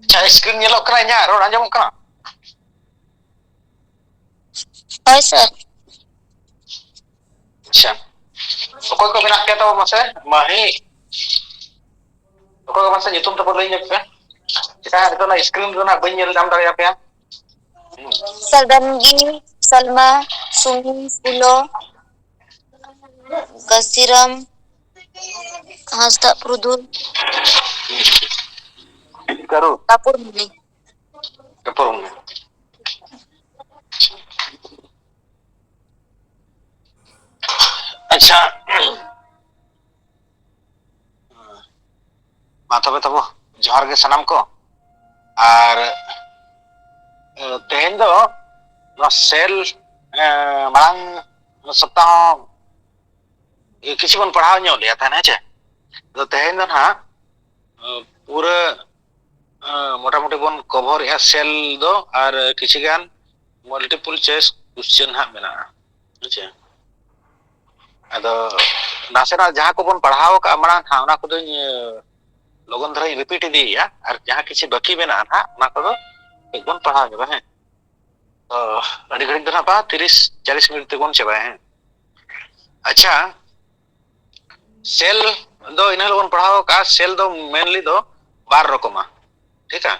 अच्छा screen ñelok kana nya rod anjamok kana Hoy sir. अच्छा okoy ko menak kaya tahu mase mahi okoy ko mase nyutum tapo lay nyek pe cika itu na screen itu na bañ ñel dam dara ya Saldangi, Salma, Sumi, Fulo, Kasiram, Hasta Prudul, karu Kapur Muni. kapurung अच्छा मा तबे तबो जोहार गे सनाम को और तेहेन दो cell मांग सप्ताह किसी बन पढ़ाव ᱧᱚᱜ लिया था ना चे तो तेहेन दो ना पूरा मोटामुटी बन कवर या सेल दो और किसी गान मल्टीपल चॉइस क्वेश्चन हा मेना अच्छा अदो नासेना जहां को बन पढ़ाव का मांग हा ओना को दो लगन धरा रिपीट इदिया और जहां किसी बाकी मेना हा ओना को दो एक बन पढ़ाव ᱧᱚᱜ है तो अड़ी घड़ी दो ना बा 30-40 मिनट तक बन चबाए हैं अच्छा सेल दो इन लोगन पढ़ाव का सेल दो मेनली दो बार रकमा ठीक है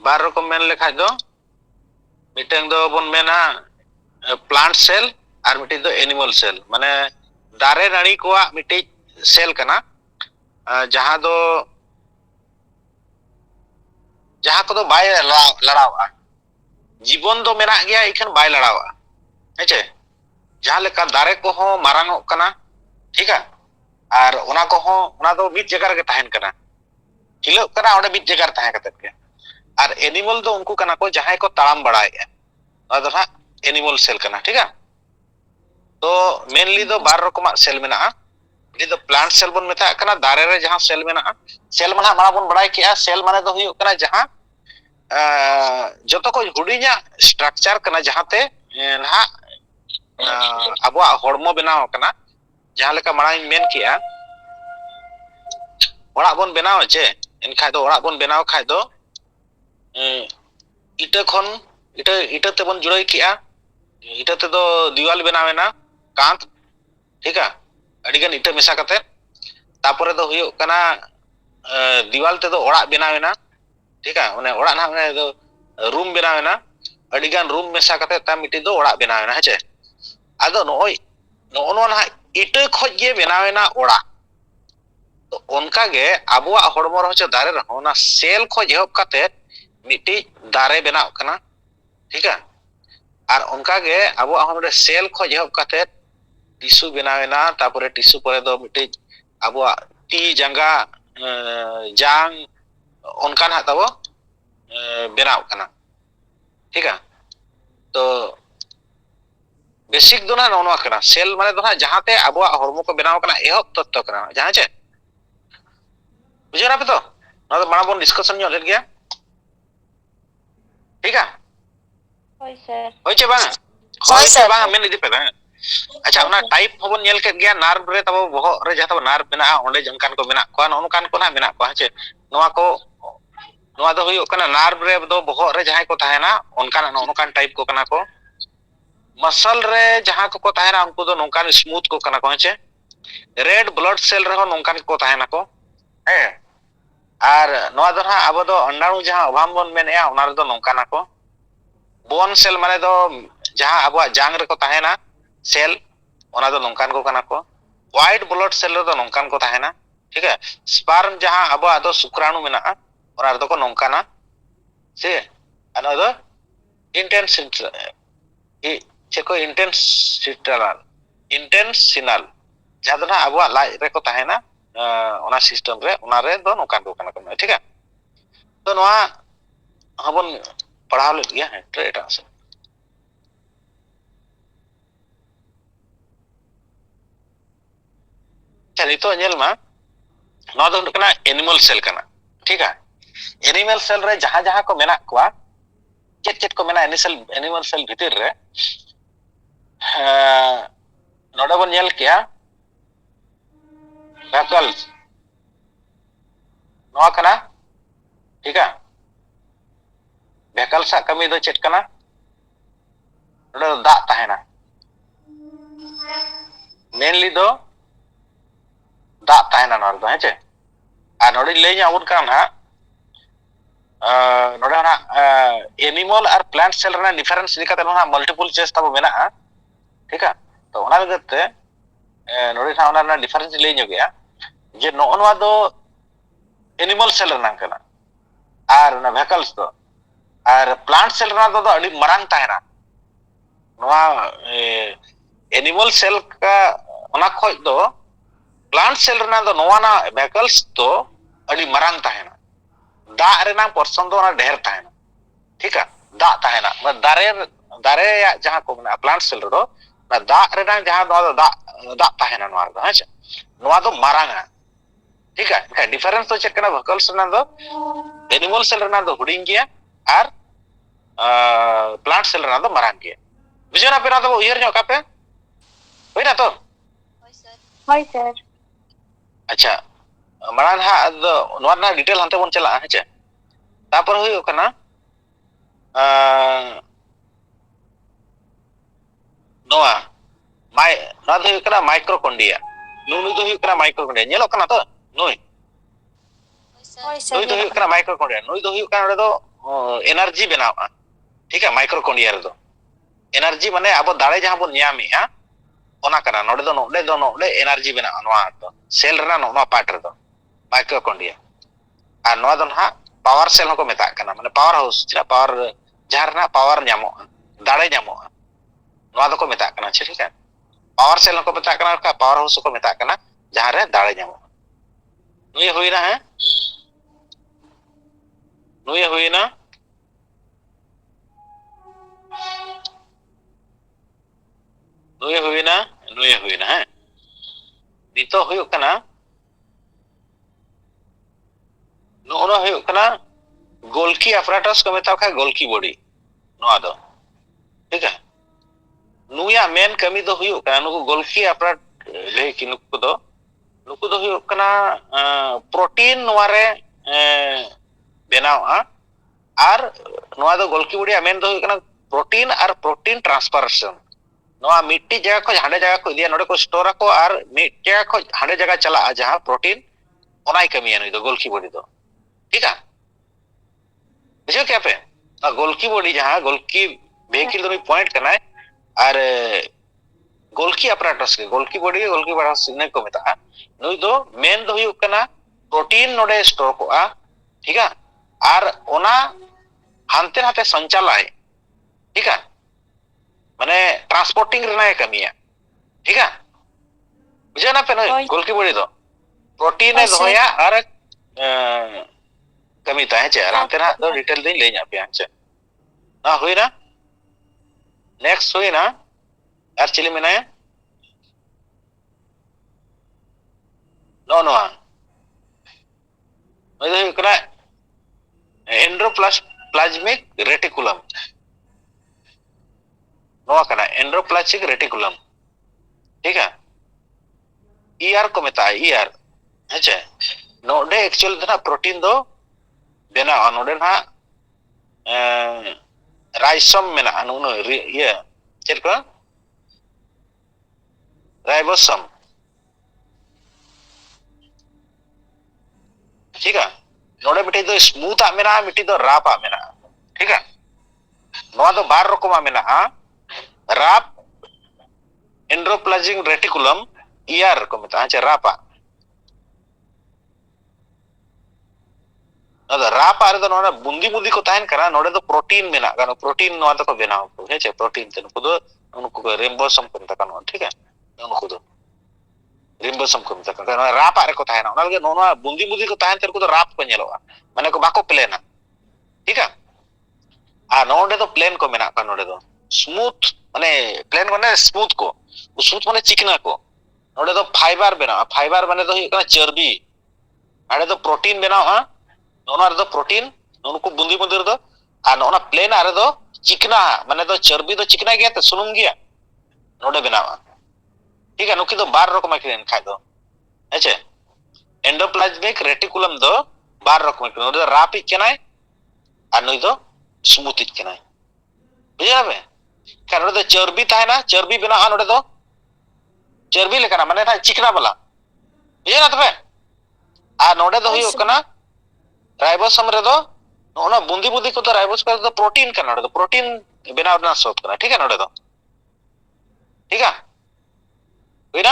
बार रकम मेन लेखा दो मिटेंग दो बन मेना प्लांट सेल और मिटे दो एनिमल सेल माने दारे नाड़ी को मिटे सेल कना जहां को दो बाय लड़ावा जीवन दो मेना गया इखन बाय लड़ावा हेचे जहां लेका दारे को हो मारांगो कना ठीक है और ओना को हो ओना दो मिट जगह रे तहन कना हिलो कना ओडे मिट जगह तहन कतत के और एनिमल दो उनको कना को जहां को ताड़ाम बड़ाएगा अदो ना एनिमल सेल कना ठीक है तो मेनली दो बार रकम सेल मेना ये दो प्लांट सेल बन मेता कना दारे रे जहां सेल मेना सेल माना माना बन बड़ाई किया सेल माने दो हुयो कना जहां जतो को हुडिया स्ट्रक्चर कना जहां ते ना अबवा हड़मो बनाव कना जहां लेका माना मेन किया ओड़ा बन बनाव चे इनखा दो ओड़ा बन बनाव खाय दो इटा खन इटा इटा ते बन जुड़ाई किया इटा ते दो दीवाल बनावेना कांत ठीक है अडिगन इटा मेसा कते तापरे दो हुयो कना दीवाल ते दो ओड़ा बनावेना ठीक है ओने ओड़ा ना ओने दो रूम बनावेना अडिगन रूम मेसा कते ता मिटी दो ओड़ा बनावेना हेचे आदो नोय नो ना इटा खज गे बनावेना ओड़ा तो उनका गे अबुआ हड़मो रहो दारे रहो ना सेल खज एहब कते मिटी दारे बनाव कना ठीक है और उनका गे अबुआ हमरे सेल खज एहब कते टिश्यू बनावेना तापरे टिश्यू परे दो मिटी अबुआ टी जंगा जांग उनका ना तबो बनाव कना ठीक है तो बेसिक दो ना नोनवा कना सेल माने दो ना जहांते अबुआ हड़मो को बनाव कना एहब तत्व कना जहां चे बुझे पे तो ना तो माना बन डिस्कशन ᱧᱚᱜ लेट गया ठीक है Hoy sir. होय चे बांग Hoy होय चे sir. बांग मेन इदि पे बांग अच्छा ओना टाइप होबन नेल केत गया नार्व रे तब बहो रे जहां तब नार्व मेना ओंडे जंकान को मेना को नोन कान को ना मेना को हेचे नोवा को नोवा दो हुयो कना नार्व रे दो बहो रे जहां को ताहेना ओनकान नोन कान टाइप को कना को मसल रे जहां को ताहेना उनको दो नोंकान स्मूथ को कना को हेचे रेड ब्लड सेल रे हो नोंकान को ताहेना को हे और नोवा दो ना अब दो अंडाणु जहां अभाम बन मेनेया ओना रे दो नोंकाना को बोन सेल माने दो जहां अब जांग रे को ताहेना सेल ओना दो नोंकान को कना को व्हाइट ब्लड सेल रे दो नोंकान को ताहेना ठीक है स्पर्म जहां अब दो शुक्राणु मेना ओना रे दो को नोंकाना से अना दो इंटेंस चेको इंटेंसिनल जहां दो ना अब लाज रे को ताहेना ओना सिस्टम रे ओना रे दो नोंकान को कना को ठीक है तो नोआ हबन पढ़ाव ले गया है ट्रेड से चलिए तो नेल मा नोआ दो कना एनिमल सेल कना ठीक है एनिमल सेल रे जहां जहां को मेना कोआ चेट चेट को मेना एनिमल सेल भीतर रे नोडे बन नेल किया वैकल्स नोआ कना ठीक है भैकल सा कमी दो चेक करना नोडे दो दाग ताहेना मेनली दो दाग ताहेना नोडे दो हेचे आ नोडे ले जाबुन कान हा नोडे ना एनिमल और प्लांट सेल रना डिफरेंस निकाते ना मल्टीपल चेस तब मेना ठीक है तो ओना लगते नोडे ना ओना डिफरेंस ले गया जे नोआ दो एनिमल सेल रना कना और ना भैकल्स दो और प्लांट सेल रना दो अड़ी मरांग ताहेना नोआ एनिमल सेल का ओना खोज दो प्लांट सेल रना दो नोआ ना भैकल्स दो अड़ी मरांग ताहेना दाग रेना पर्सन दो ना ढेर ताहेना ठीक है दाग ताहेना मतलब दारे दारे जहां को ना प्लांट सेल रो ना दाग रेना जहां नोआ दो दाग ताहेना नोआ दो अच्छा नोआ दो मरांगा ठीक है डिफरेंस तो चेक करना भैकल्स रना दो एनिमल सेल रना दो हुडिंग गया और प्लांट सेल रना दो मरांग गया बुझेना पे ना तो उयर ᱧᱚᱜ कापे होई ना तो होय सर अच्छा मारान हा नोआ ना डिटेल हंते बन चला है तापर हुई कना नोआ माय ना तो हुई कना माइक्रोकोंडिया नुनु तो हुई कना माइक्रोकोंडिया ñelo कना तो नुई होय नुई तो हुई कना माइक्रोकोंडिया नुई तो हुई कना दो एनर्जी बनावा ठीक है माइक्रोकोंडिया रे दो एनर्जी माने अब दाड़े जहां बन ᱧᱟᱢᱮᱜᱼᱟ ओना कना नोडे दो एनर्जी बना नोआ तो सेल रना नोआ पार्ट रे दो माइक्रोकोंडिया और नोआ दो ना पावर सेल को मेता कना माने पावर हाउस चिना पावर जहां रना पावर ᱧᱟᱢᱚᱜᱼᱟ दाड़े ᱧᱟᱢᱚᱜᱼᱟ नोआ दो को मेता कना ठीक है पावर सेल को मेता कना का पावर हाउस को मेता कना जहां रे दाड़े ᱧᱟᱢᱚᱜᱼᱟ नुई हुईना है नुई हुईना नुई हुईना है नितो हुई कना नोना हुई कना गोल्की अपराटस को मेता खा गोल्की बॉडी नोआ दो ठीक है नुया मेन कमी दो हुई कना नुको गोल्की अपराट ले कि नुको दो हुई कना प्रोटीन नोआ रे बनावा और नोआ दो गोल्की बॉडी मेन दो हुई कना प्रोटीन और प्रोटीन ट्रांसफरेशन नोआ मिट्टी जगह को हांडे जगह को दिया नोडे को स्टोर को और मिट्टी जगह को हांडे जगह चला जहां प्रोटीन ओनाई कमी नुई दो गोल्की बॉडी दो ठीक है बुझो क्या पे गोल्की बॉडी जहां गोल्की वेहिकल दो पॉइंट करना है और गोल्की अपराटस के गोल्की बॉडी गोल्की अपराटस ने को मेता नुई दो मेन दो हुई कना प्रोटीन नोडे स्टोर को ठीक है और ओना हांते हाते संचालय ठीक है माने ट्रांसपोर्टिंग रना है कमी है ठीक है बुझे ना पे नुई गोल्की बॉडी दो प्रोटीन है दोया और कमी ता है चे हांते ना दो डिटेल दिन ले ᱧᱟ पे चे ना हुई ना नेक्स्ट हुई ना यार चिली में ना नो नो मुझे करा एंड्रोप्लाज्मिक रेटिकुलम नो करा एंड्रोप्लाज्मिक रेटिकुलम ठीक है ईआर को मेता ईआर अच्छा नोडे एक्चुअल ना प्रोटीन दो बेना नोडे ना राइसोम में ना नुनो ये चेक को राइबोसोम ठीक है नोडे मिट्टी दो स्मूथ आ मेना मिट्टी दो राप आ मेना ठीक है नोआ दो बार रकम आ मेना राप एंड्रोप्लाज्मिक रेटिकुलम ईआर को मेता अच्छा रापा रापा रे दो नोना बुंदी बुंदी को ताहन करा नोडे दो प्रोटीन मेना गानो प्रोटीन नोआ दो को बनाओ को हे प्रोटीन ते नुको दो उनको रिम्बोसोम को मेता कानो ठीक है उनको दो रिम्बोसोम को मेता कानो रापा रे को ताहना ओना लगे नोना बुंदी बुंदी को ताहन तेरे को दो राप को ñeloa माने को बाको प्लेना ठीक है आ नोडे दो प्लेन को मेना का नोडे दो स्मूथ माने प्लेन माने स्मूथ को स्मूथ माने चिकना को नोडे दो फाइबर बना फाइबर माने दो हुई चर्बी आड़े दो प्रोटीन बनाओ नोना रे दो प्रोटीन उनको बुंदी बुंदी रे दो आ नोना प्लेन आरे दो चिकना माने दो चर्बी दो चिकना गया तो सुनुम गया नोडे बनावा ठीक है नुकी दो बार रकम के खाय दो अच्छा एंडोप्लाज्मिक रेटिकुलम दो बार रकम के नोडे रापी केनाय आ नुई दो स्मूथ इतना बुझे पे कारण नोडे चर्बी ताहेना चर्बी बनावा नोडे दो चर्बी लेकना माने ना चिकना वाला बुझे ना तबे आ नोडे दो हुयो कना राइबोसोम रे दो ओना बुंदी बुंदी को तो राइबोस पे तो प्रोटीन का नोडे दो प्रोटीन बनाव ना सोत कना ठीक है नोडे दो ठीक है हुई ना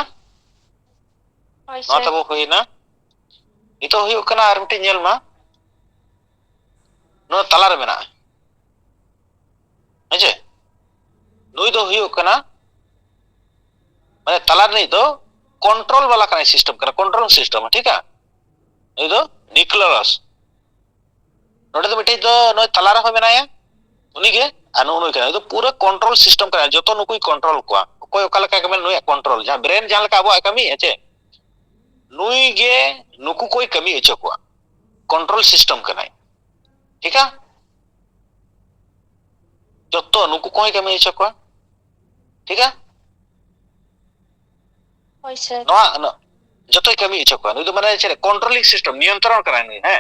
होय नो सर तब हुई ना इतो हुयो कना आर मिटे नेल मा नो तला रे मेना हेजे नुई दो हुयो कना माने तला नहीं दो कंट्रोल वाला कना सिस्टम कना कंट्रोल सिस्टम ठीक है नुई दो न्यूक्लियस नोडे दो मिटे दो नो तला रे हो मेनाया उनी के अनु उनी कना दो पूरा कंट्रोल सिस्टम कना जतो नुकुई कंट्रोल कोआ कोई ओका लका कमेल नुई कंट्रोल जहां ब्रेन जहां लका अबो कमी हेचे नुई गे नुकु कोई कमी हेचे कोआ कंट्रोल सिस्टम कना ठीक है जतो नुकु कोई कमी हेचे कोआ ठीक है होय सर नोआ जतो कमी हेचे कोआ नुई दो माने छे कंट्रोलिंग सिस्टम नियंत्रण करा नुई है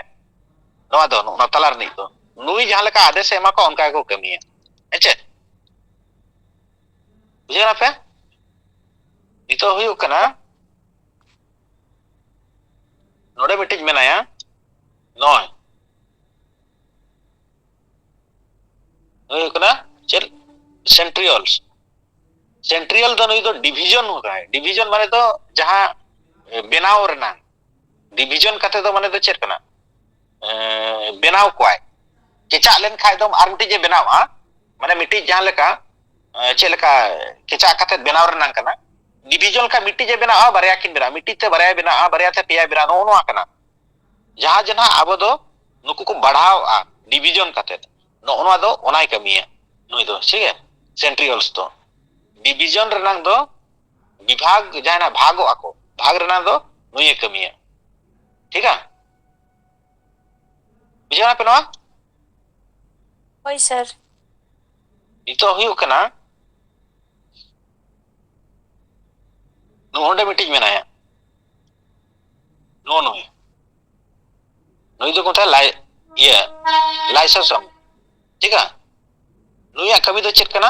नोआ दो नो तलार नहीं दो नुई जहां लका आदेश एमा को उनका को कमी है हेचे बुझे ना पे इतो हुयो कना नोडे मिटिज मेनाया नॉय हुयो कना चल सेंट्रियल्स सेंट्रियल दो नुई दो डिवीजन होगा है डिवीजन माने तो जहां बेनाव रेना डिवीजन कते दो माने तो चेक कना बेनाव कोय केचा लेन खाय दो आर मिटिज बेनाव आ माने मिटिज जहां लेका चेलका केचा कते बेनाव रेना कना डिवीजन का मिटिज बेनाव बारया किन बेना मिटिज ते बारया बेना बारया ते पेया बेना नो नो कना जहां जना अब दो नुकु को बढ़ाव आ डिवीजन कते नो नो दो ओनाय कमिया नुई दो ठीक है सेंट्रियल्स तो डिवीजन रेनांग दो विभाग जहां भागो आको भाग रेनांग दो नुई कमिया ठीक है बुझा पे नोआ होय सर इतो हुयो कना नोंडे मिटिज मेनाया नो नुई नुई दो कोता लाई ये लाइसोसोम ठीक है नुई कमी दो चेक कना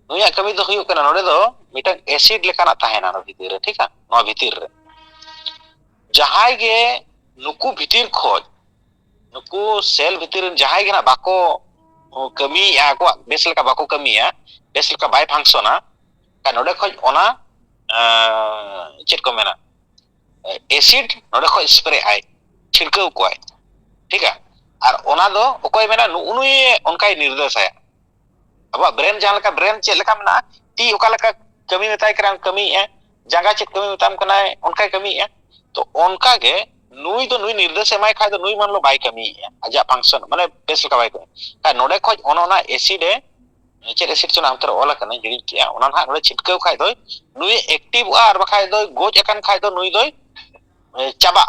नुई कमी दो हुयो कना नोडे दो मिटा एसिड लेकाना ताहेना नो भीतर रे ठीक है नो भीतर रे जहाय गे नुकु भीतर खोज नुकु सेल भीतर जहाय गे ना बाको कमी आको बेस लेका बाको कमी है बेस लेका बाय फंक्शना का नोडे खोज ओना चेक को मेना एसिड नोडे खोज स्प्रे आय छिड़काव कोय ठीक है और ओना दो ओकोय मेना नुई उनकाय निर्देश है अब ब्रेन जहां लका ब्रेन चेक लेका मेना ती ओका लका कमी मेताय करा कमी है जगह चेक कमी मेताम कना उनका कमी है तो उनका के नुई तो नुई निर्देश एमाय खाय तो नुई मान लो बाय कमी है आजा फंक्शन माने बेस लका बाय कमी का नोडे खोज ओना एसिड है चेक एसिड चना हमतर ओला कना जिड़ी किया ओना ना नोडे छिटकाव खाय दो नुई एक्टिव आर बखाय दो गोज अकन खाय दो नुई दो चाबा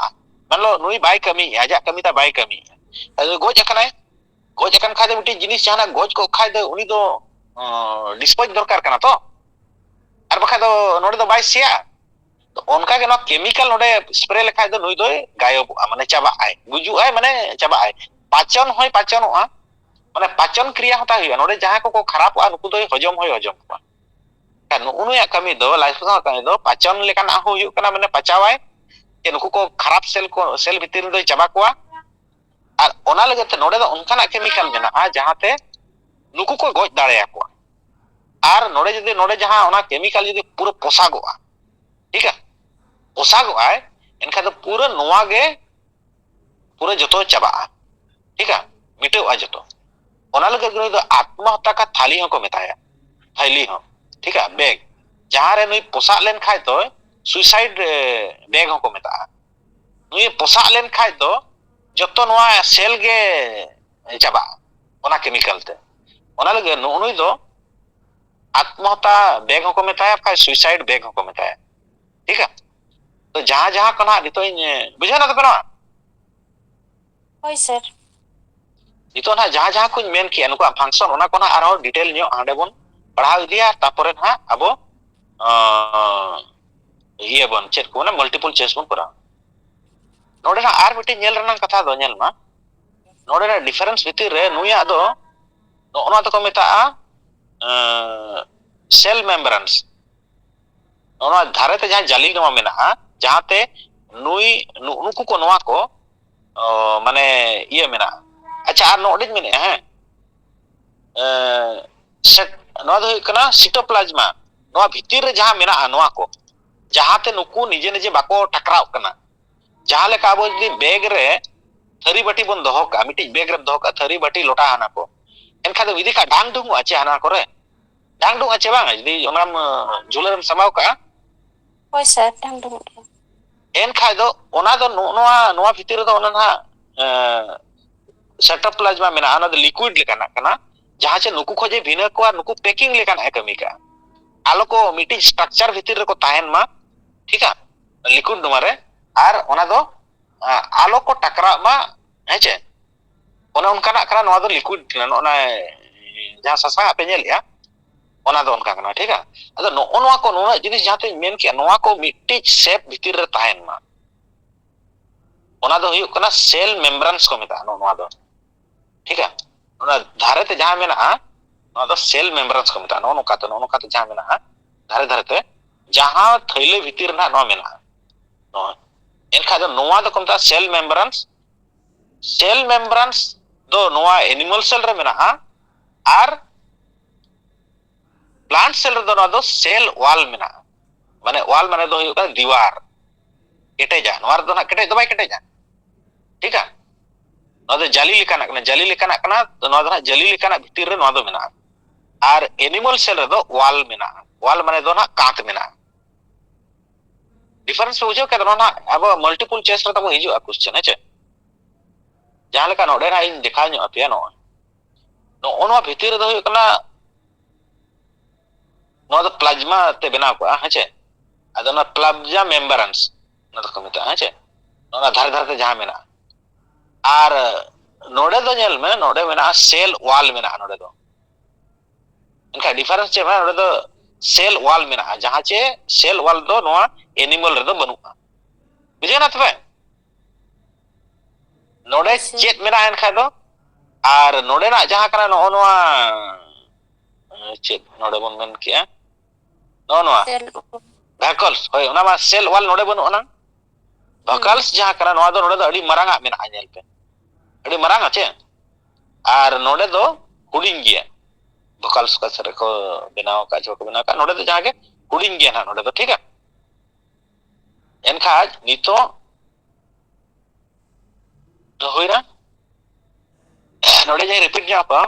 मान लो नुई बाय कमी है आजा कमी ता बाय कमी है गोज अकन खाय दो मिटी जिनिस जहां गोज को खाय दो उनी दो डिस्पोज दरकार कना तो आर बखाय दो नोडे दो बाय सिया तो उनका के ना केमिकल नोडे स्प्रे लेखाय दो नुई दो गायब माने चाबा आय गुजु आय माने चाबा आय पाचन होय पाचनोआ माने पाचन क्रिया होता हुआ नोडे जहां को खराब आ नुकु दो हजम होय हजम को का नुनुया कमी दो लाइफोसा कमी दो पाचन लेकाना हुयो कना माने पचावाय के नुकु को खराब सेल भीतर दो चाबा कोआ और ओना लगे ते नोडे दो उनकाना केमिकल मेना आ जहां ते नुकु को गोज दाड़ेया को और नोडे जदि नोडे जहां ओना केमिकल जदि पूरा पोसागोआ ठीक है पोसागोआ एनखा दो पूरा नोवा गे पूरा जतो चाबा ठीक है मिटेवा जतो ओना लगे नुई दो आत्महत्या का थाली हो को मेताया थैली हो ठीक है बैग जहां रे नुई पोसा लेन खाय तो सुसाइड बैग हो को मेता नुई पोसा लेन खाय तो जतो नोवा सेल गे चाबा ओना केमिकल ते ओना लगे नुई दो आत्महत्या बैग हो को मेताया का सुसाइड बैग हो को मेताया ठीक है तो जहां जहां कना नितो बुझा ना तो बना होय सर नितो ना जहां जहां कुछ मेन किया नुको फंक्शन ओना कोना आरो डिटेल न्यो आंडे बोन पढ़ाव इदिया तापरे ना अबो ये बन चेक को ना मल्टीपल चॉइस बन करा नोडे ना आर मिटे नेल रना कथा दो नेल मा नोडे डिफरेंस भितर रे नुया दो नोना तो को मेता सेल मेम्ब्रेन्स नोना धारे ते जहां जाली नोमा मेना जहां ते नुई नुकु को नोआ को माने ये मेना अच्छा आर नोडे मेने हैं सेट नोआ दो कना सिटोप्लाज्मा नोआ भितर रे जहां मेना नोआ को जहां ते नुकु निजे निजे बाको टकराव कना जहां लेका अब यदि बैग रे थरी बाटी बन दोहो का मिटी बैग रे दोहो का थरी बाटी लोटा हाना को एनखा दो विधि का डांग डुंग आचे हाना करे डांग डुंग आचे बांग यदि ओनाम झुलरम समाव का होय सर डांग डुंग एनखा दो ओना दो नोआ नोआ भितर दो ओना ना साइटोप्लाज्मा मेना ओना दो लिक्विड लेकाना कना जहां से नुकु खोजे भिना को नुकु पैकिंग लेकाना कमी का आलो को मिटी स्ट्रक्चर भितर रे को ताहेन मा ठीक है लिक्विड नुमारे आर ओना दो आलो को टकरा मा हेचे ओना उनकाना कना नोआ दो लिक्विड कना ओना जहां ससा पे नेलिया ओना दो उनका कना ठीक है अदो नोआ को नोआ जिनिस जहां ते मेन के नोआ को मिट्टी शेप भितर रे ताहेन मा ओना दो हुयु कना सेल मेम्ब्रेन्स को मेता नोआ दो ठीक है ओना धारे ते जहां मेना नोआ दो सेल मेम्ब्रेन्स को मेता नोका तो जहां मेना धारे धारे ते जहां थैले भितर ना नोआ मेना नोआ एनखा दो नोआ दो को मेता सेल मेम्ब्रेन्स दो नोआ एनिमल सेल रे मेना आर प्लांट सेल रे दो नोआ दो सेल वाल मेना माने वाल माने दो हुयु का दीवार केटेजा नोआ दो ना केटे दो बाय केटेजा ठीक है नोआ दो जाली लेकाना कना तो नोआ दो ना जाली लेकाना भितर रे नोआ दो मेना आर एनिमल सेल रे दो वाल मेना वाल माने दो ना कांत मेना डिफरेंस बुझो के ना अब मल्टीपल चॉइस रे तब हिजु क्वेश्चन है जहां लेका नोडे ना इन देखा नो अपिया नो नो भितर दो कना नो दो प्लाज्मा ते बना को है अदो ना प्लाज्मा मेम्ब्रेन्स ना तो कमिता है ना धार धार ते जहां मेना आर नोडे दो नेल में नोडे मेना सेल वाल मेना नोडे दो इनका डिफरेंस चे में नोडे दो सेल वाल मेना जहां चे सेल वाल दो नोआ एनिमल रे दो बनुआ बुझे ना तबे नोडे चेत मेना एनखा दो आर नोडे ना जहां कना नो नोआ चेत नोडे बन मेन किया नो नोआ भैकल्स होय ओना मा सेल वाल नोडे बनु ना भैकल्स जहां कना नोआ दो नोडे दो अडी मरांगा मेना नेल पे अडी मरांगा चे आर नोडे दो हुडिंग गिया भैकल्स का सर को बनाओ का जो को बना का नोडे दो जहां के हुडिंग गिया ना नोडे दो ठीक है एनखा नितो होइना नोडे जे रिपीट जा पा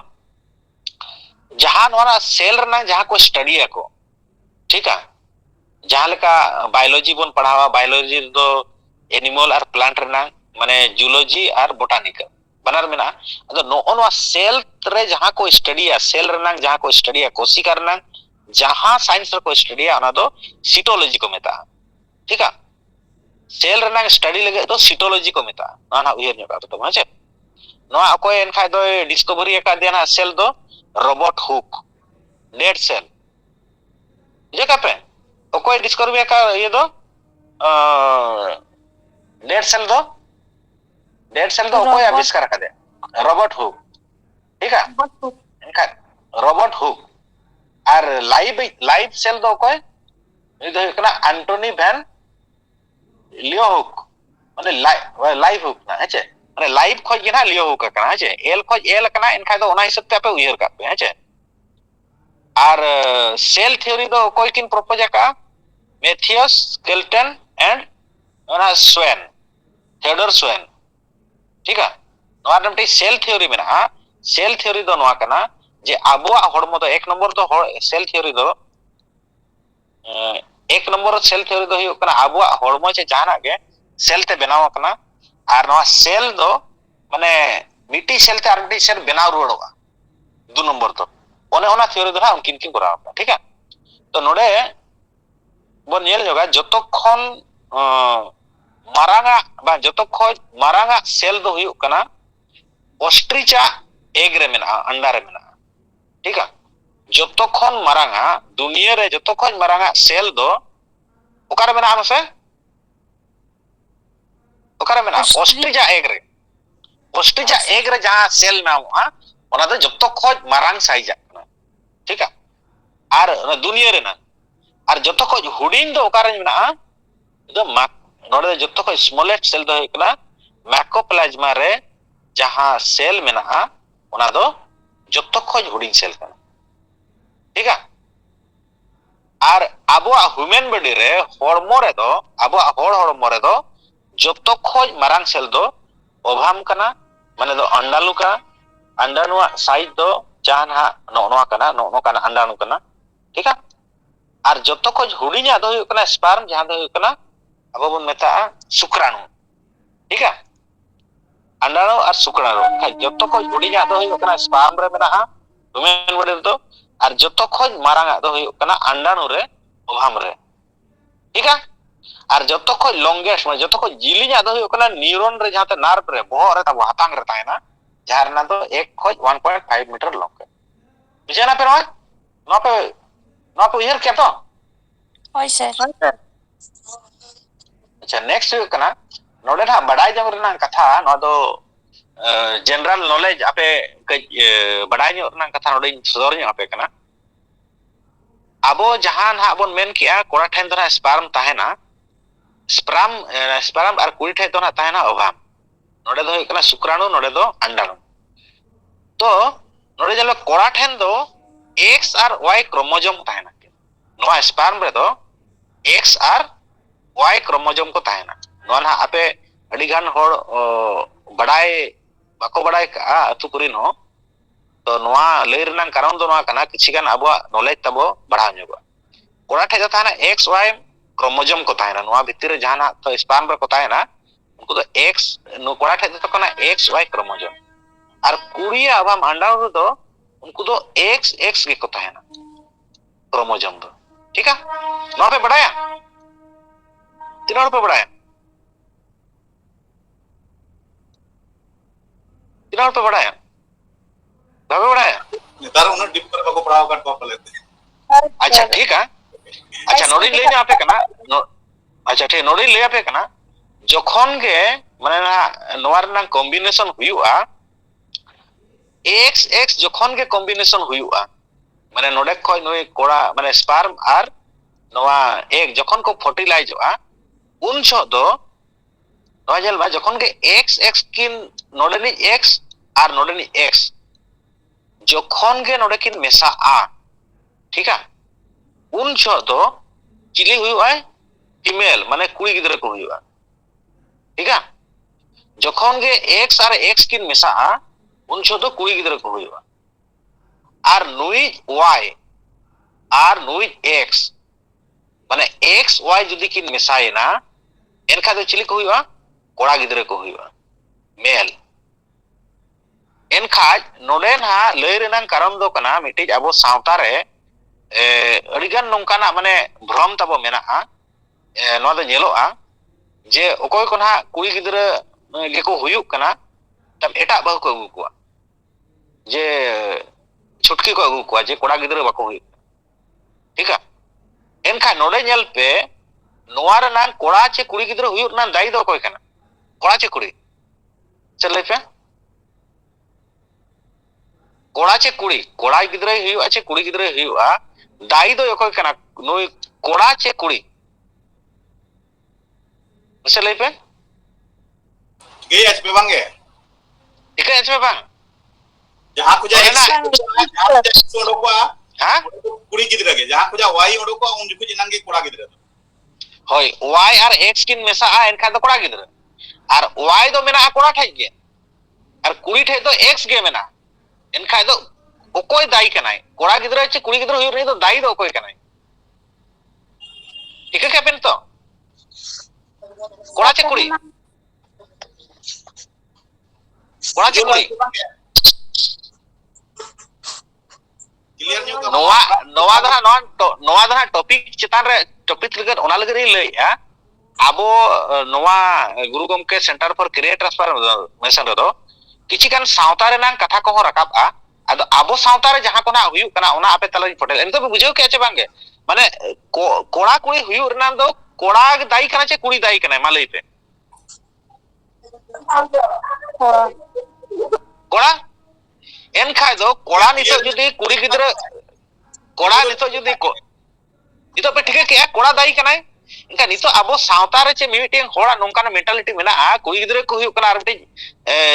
जहां नोना सेल रना जहां को स्टडी है को ठीक है जहां लेका बायोलॉजी बन पढ़ावा बायोलॉजी दो एनिमल और प्लांट रना माने जूलॉजी और बोटानिकल बनार मेना अदो नो सेल रे जहां को स्टडी है सेल रना जहां को स्टडी है कोशिका रना जहां साइंस रे को स्टडी है ओना दो सिटोलॉजी को मेता ठीक है सेल रना स्टडी लगे दो सिटोलॉजी को मेता ना उयर न्योका तो माचे नोआ अकोय एनखा दो डिस्कवरी का देना सेल दो रोबोट हुक डेड सेल जे कापे अकोय डिस्कवरी का ये दो डेड सेल दो अकोय आविष्कार का दे रोबोट हुक ठीक है एनखा रोबोट हुक और लाइव सेल दो अकोय ये दो कना एंटोनी वैन लियो हुक माने लाइव हुक ना है माने लाइव खोज के ना लियो हुक कना है एल खोज एल कना इनखा दो ओना हिसाब ते आपे उयहर का पे है और सेल थ्योरी दो कोई किन प्रपोज का मैथियस स्केल्टन एंड ओना स्वेन थियोडोर स्वेन ठीक है नोआ नमटी सेल थ्योरी मेना सेल थ्योरी दो नोआ कना जे आबोआ हड़मो दो एक नंबर दो सेल थ्योरी दो एक नंबर सेल थ्योरी दो हुयु कना आबोआ हड़मो चे जहाना के सेल ते बनाव कना और नोआ सेल दो माने मिटी सेल ते आर मिटी सेल बनाव रुवाड़ोगा दो नंबर तो ओने ओना थ्योरी दो ना उनकिन किन कराव ठीक है तो नोडे बन नेल जोगा जतो खन मारांगा बा जतो खोज मारांगा सेल दो हुयु कना ऑस्ट्रिचा एग रे मेना अंडा रे मेना ठीक है जतो खन मारांगा दुनिया रे जतो खन मारांगा सेल दो ओकारे मेना हमसे ओकारे मेना ऑस्ट्रिचा एग रे ओस्टिजा एग रे जहां सेल नामोगा ओना दो जत्तो खोज मारांग साइज आकना ठीक है आर दुनिया रे ना आर जत्तो खोज हुडिंग दो ओकारे मेना दो मा नोडे जत्तो खोज स्मॉलेस्ट सेल दो एकला मैकोप्लाज्मा रे जहां सेल मेना ओना दो जत्तो खोज हुडिंग सेल कना ठीक है आर आबो ह्यूमन बॉडी रे हॉर्मो रे दो आबो हॉर्मो रे दो जत्तो खोज मारांग सेल दो ओभाम कना माने दो अंडाणु का अंडाणु साइज दो जहां हा नोनवा कना अंडाणु कना ठीक है आर जत्तो खोज हुडिंगा दो हुयु कना स्पर्म जहां दो हुयु कना आबो बन मेता शुक्राणु ठीक है अंडाणु और शुक्राणु खाय जत्तो खोज हुडिंगा दो हुयु कना स्पर्म रे मेना ह्यूमन बॉडी रे दो और जत्तो खोज मारांगा दो हुयु कना अंडाणु रे ओभाम रे ठीक है और जत्तो खोज लॉन्गेस्ट माने जत्तो खोज जिलिंगा दो हुयु कना न्यूरॉन रे जहां ते नर्व रे बोह रे तब हातांग रे तायना जहां ना दो 1 खोज 1.5 मीटर लॉन्ग है बुझे ना पे उयहर क्या तो होय सर अच्छा नेक्स्ट हुयु कना नोडे ना बडाय जंग रे ना कथा नो दो जनरल नॉलेज आपे बडाय ᱧᱚᱜ रना कथा नोडे सदर ᱧᱚᱜ आपे कना आबो जहां ना बोन मेन किया कोड़ा ठेन तो ना स्पर्म ताहेना स्पर्म और कुड़ी ठेन तो ना ताहेना ओभाम नोडे दो हुयु कना शुक्राणु नोडे दो अंडाणु तो नोडे जलो कोड़ा ठेन दो एक्स और वाई क्रोमोसोम ताहेना नोआ स्पर्म रे दो एक्स और वाई क्रोमोसोम को ताहेना नोआ ना आपे अडी गान होड़ बडाय बाको बडाय का अतु कुरिन हो तो नोआ लय रनांग कारण दो नोआ कना किछि गान आबो नॉलेज तबो बढ़ा ᱧᱚᱜᱟ कोड़ा ठे जो ताना एक्स वाई क्रोमोसोम को ताहेना नोआ भितर रे जहाना तो स्पर्म रे को ताहेना उनको तो एक्स नो कोड़ा ठे तो कना एक्स वाई क्रोमोसोम और कुड़ी आबा अंडाणु दो उनको तो एक्स एक्स के को ताहेना क्रोमोसोम दो ठीक है नोआ पे बढ़ाया तीनों पे बढ़ाया तीनों पे बढ़ाया बाबे बढ़ाया नेतार उन्हें डिप कर बाको पढ़ाओ का टॉप लेते अच्छा ठीक है अच्छा नोडी ले जा पे कना अच्छा ठीक नोडी ले पे कना जखन के माने ना नोवार ना कॉम्बिनेशन हुयुआ एक्स एक्स जखन के कॉम्बिनेशन हुयुआ माने नोडे खय नोय कोड़ा माने स्पर्म और नोवा एक जखन को फर्टिलाइजआ उन छ दो नोवा जेल बा जखन के एक्स एक्स किन नोडे नि एक्स और नोडे नि एक्स जखन के नोडे किन मेसा आ ठीक है उन छ दो चिली हुयुआ फीमेल माने कुड़ी गिदरे को हुयुआ ठीक है जखन के एक्स और एक्स किन मेसा आ उन छ दो कुड़ी गिदरे को हुयुआ और नुई वाई और नुई एक्स माने एक्स वाई जुदी किन मेसायना एनखा दो चिली को हुयुआ कोड़ा गिदरे को हुयुआ मेल एनखा नोडे ना लय रेनांग कारण दो कना मिटिज आबो सावता रे अडिगान नोंकाना माने भ्रम तबो मेना नो दो नेलोआ जे ओकोय कोना कुड़ी गिदरे गेको हुयुक कना तब एटा बहु को अगु कुआ जे छुटकी को अगु कुआ जे कोड़ा गिदरे बाको हुयुक ठीक है एनखा नोडे नेल पे नोआ रे ना कोड़ा चे कुड़ी गिदरे हुयुक ना दाई दो कोय कना कोड़ा चे कुड़ी चले पे कोड़ा चे कुड़ी कोड़ा गिदरे हुयुआ चे कुड़ी गिदरे हुयुआ दाई दो कोय कना नोई कोड़ा चे कुड़ी चले पे गई आज पे बांगे ठीक है इसमें बांग जहां को जाए जहां को ओडोको हां कुड़ी गिदरे के जहां को जा वाई ओडोको उन जुको जिनांगे कोड़ा गिदरे होय वाई और एक्स किन मेसा आ एनखा दो कोड़ा गिदरे और वाई दो मेना कोड़ा ठै गे और कुड़ी ठै दो एक्स गे मेना एनखा दो ओकोय दाई कनाय कोड़ा गिदरे चे कुड़ी गिदरे हुय रे दो दाई दो ओकोय कनाय ठीक है क्या पेन तो कोड़ा चे कुड़ी कोड़ा चे कुड़ी क्लियर न्यू का नोवा दहा टॉपिक चितान रे टॉपिक लगे ओना लगे लय आबो नोवा गुरु गमके सेंटर फॉर करियर ट्रांसफॉर्मेशन रे दो किछि कान सावता रे नांग कथा को राकाब आ आदो आबो सावता रे जहां कोना हुयु कना ओना आपे तला पटेल एन तो बुझेउ के छे बांगे माने कोड़ा कुड़ी हुयु रना दो कोड़ा दाई कना छे कुड़ी दाई कना मा लई पे कोड़ा एनखा दो कोड़ा नितो जुदी कुड़ी गिद्रा कोड़ा नितो जुदी को नितो पे ठीक है कोड़ा दाई कनाय इनका नितो अबो सावता रे चे मिमिटिंग होड़ा नोंकाना मेंटालिटी मेना आ कुड़ी गिद्रा को हुयो कना आरटी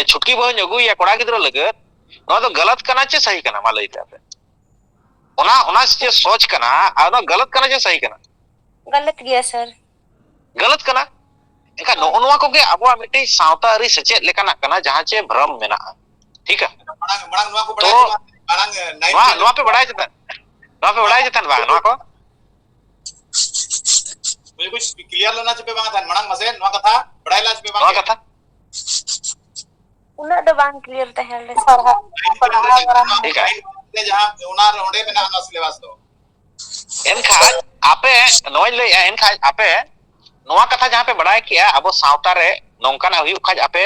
छुटकी बहन जगु या कोड़ा गिद्रा लगत नो तो गलत कना चे सही कना मा लईते आपे ओना चे सोच कना आ गलत कना चे सही कना गलत गया सर गलत कना इनका नोनवा को के अबो मिटी सावता अरी सचेत लेकाना कना जहां चे भ्रम मेना ठीक है बड़ांग नवा को तो बड़ांग नवा पे बढ़ाई जतन बा नवा को बिल्कुल क्लियर लेना चाहिए बांग थान मणांग मसे नवा कथा बढ़ाई लाज पे बांग नवा कथा उना दो बांग क्लियर तहल रे सर ठीक है जहां ओनार ओंडे मेना ना सिलेबस दो एनखा आपे नोय ले एनखा आपे नवा कथा जहां पे बढ़ाई किया अबो सावता रे नोंकाना हुयु खाज आपे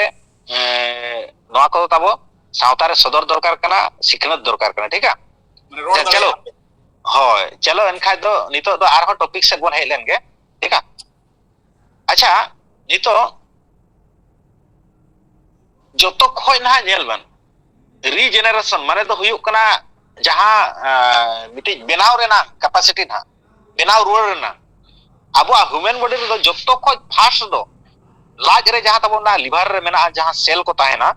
नवा को तबो सावता रे सदर दरकार कना सिखनत दरकार कना ठीक है चलो होय चलो एनखा दो नितो दो आरो टॉपिक से बोन हेलेन गे ठीक है अच्छा नितो जोतो खोय ना नेलबन रीजेनरेशन माने तो हुयु कना जहां मिटी बेनाव रेना कैपेसिटी ना बेनाव रुआर रेना अब ह्यूमन बॉडी रे जोतो खोय फास्ट दो लाज रे जहां तबो ना लिवर रे मेना जहां सेल को ताहेना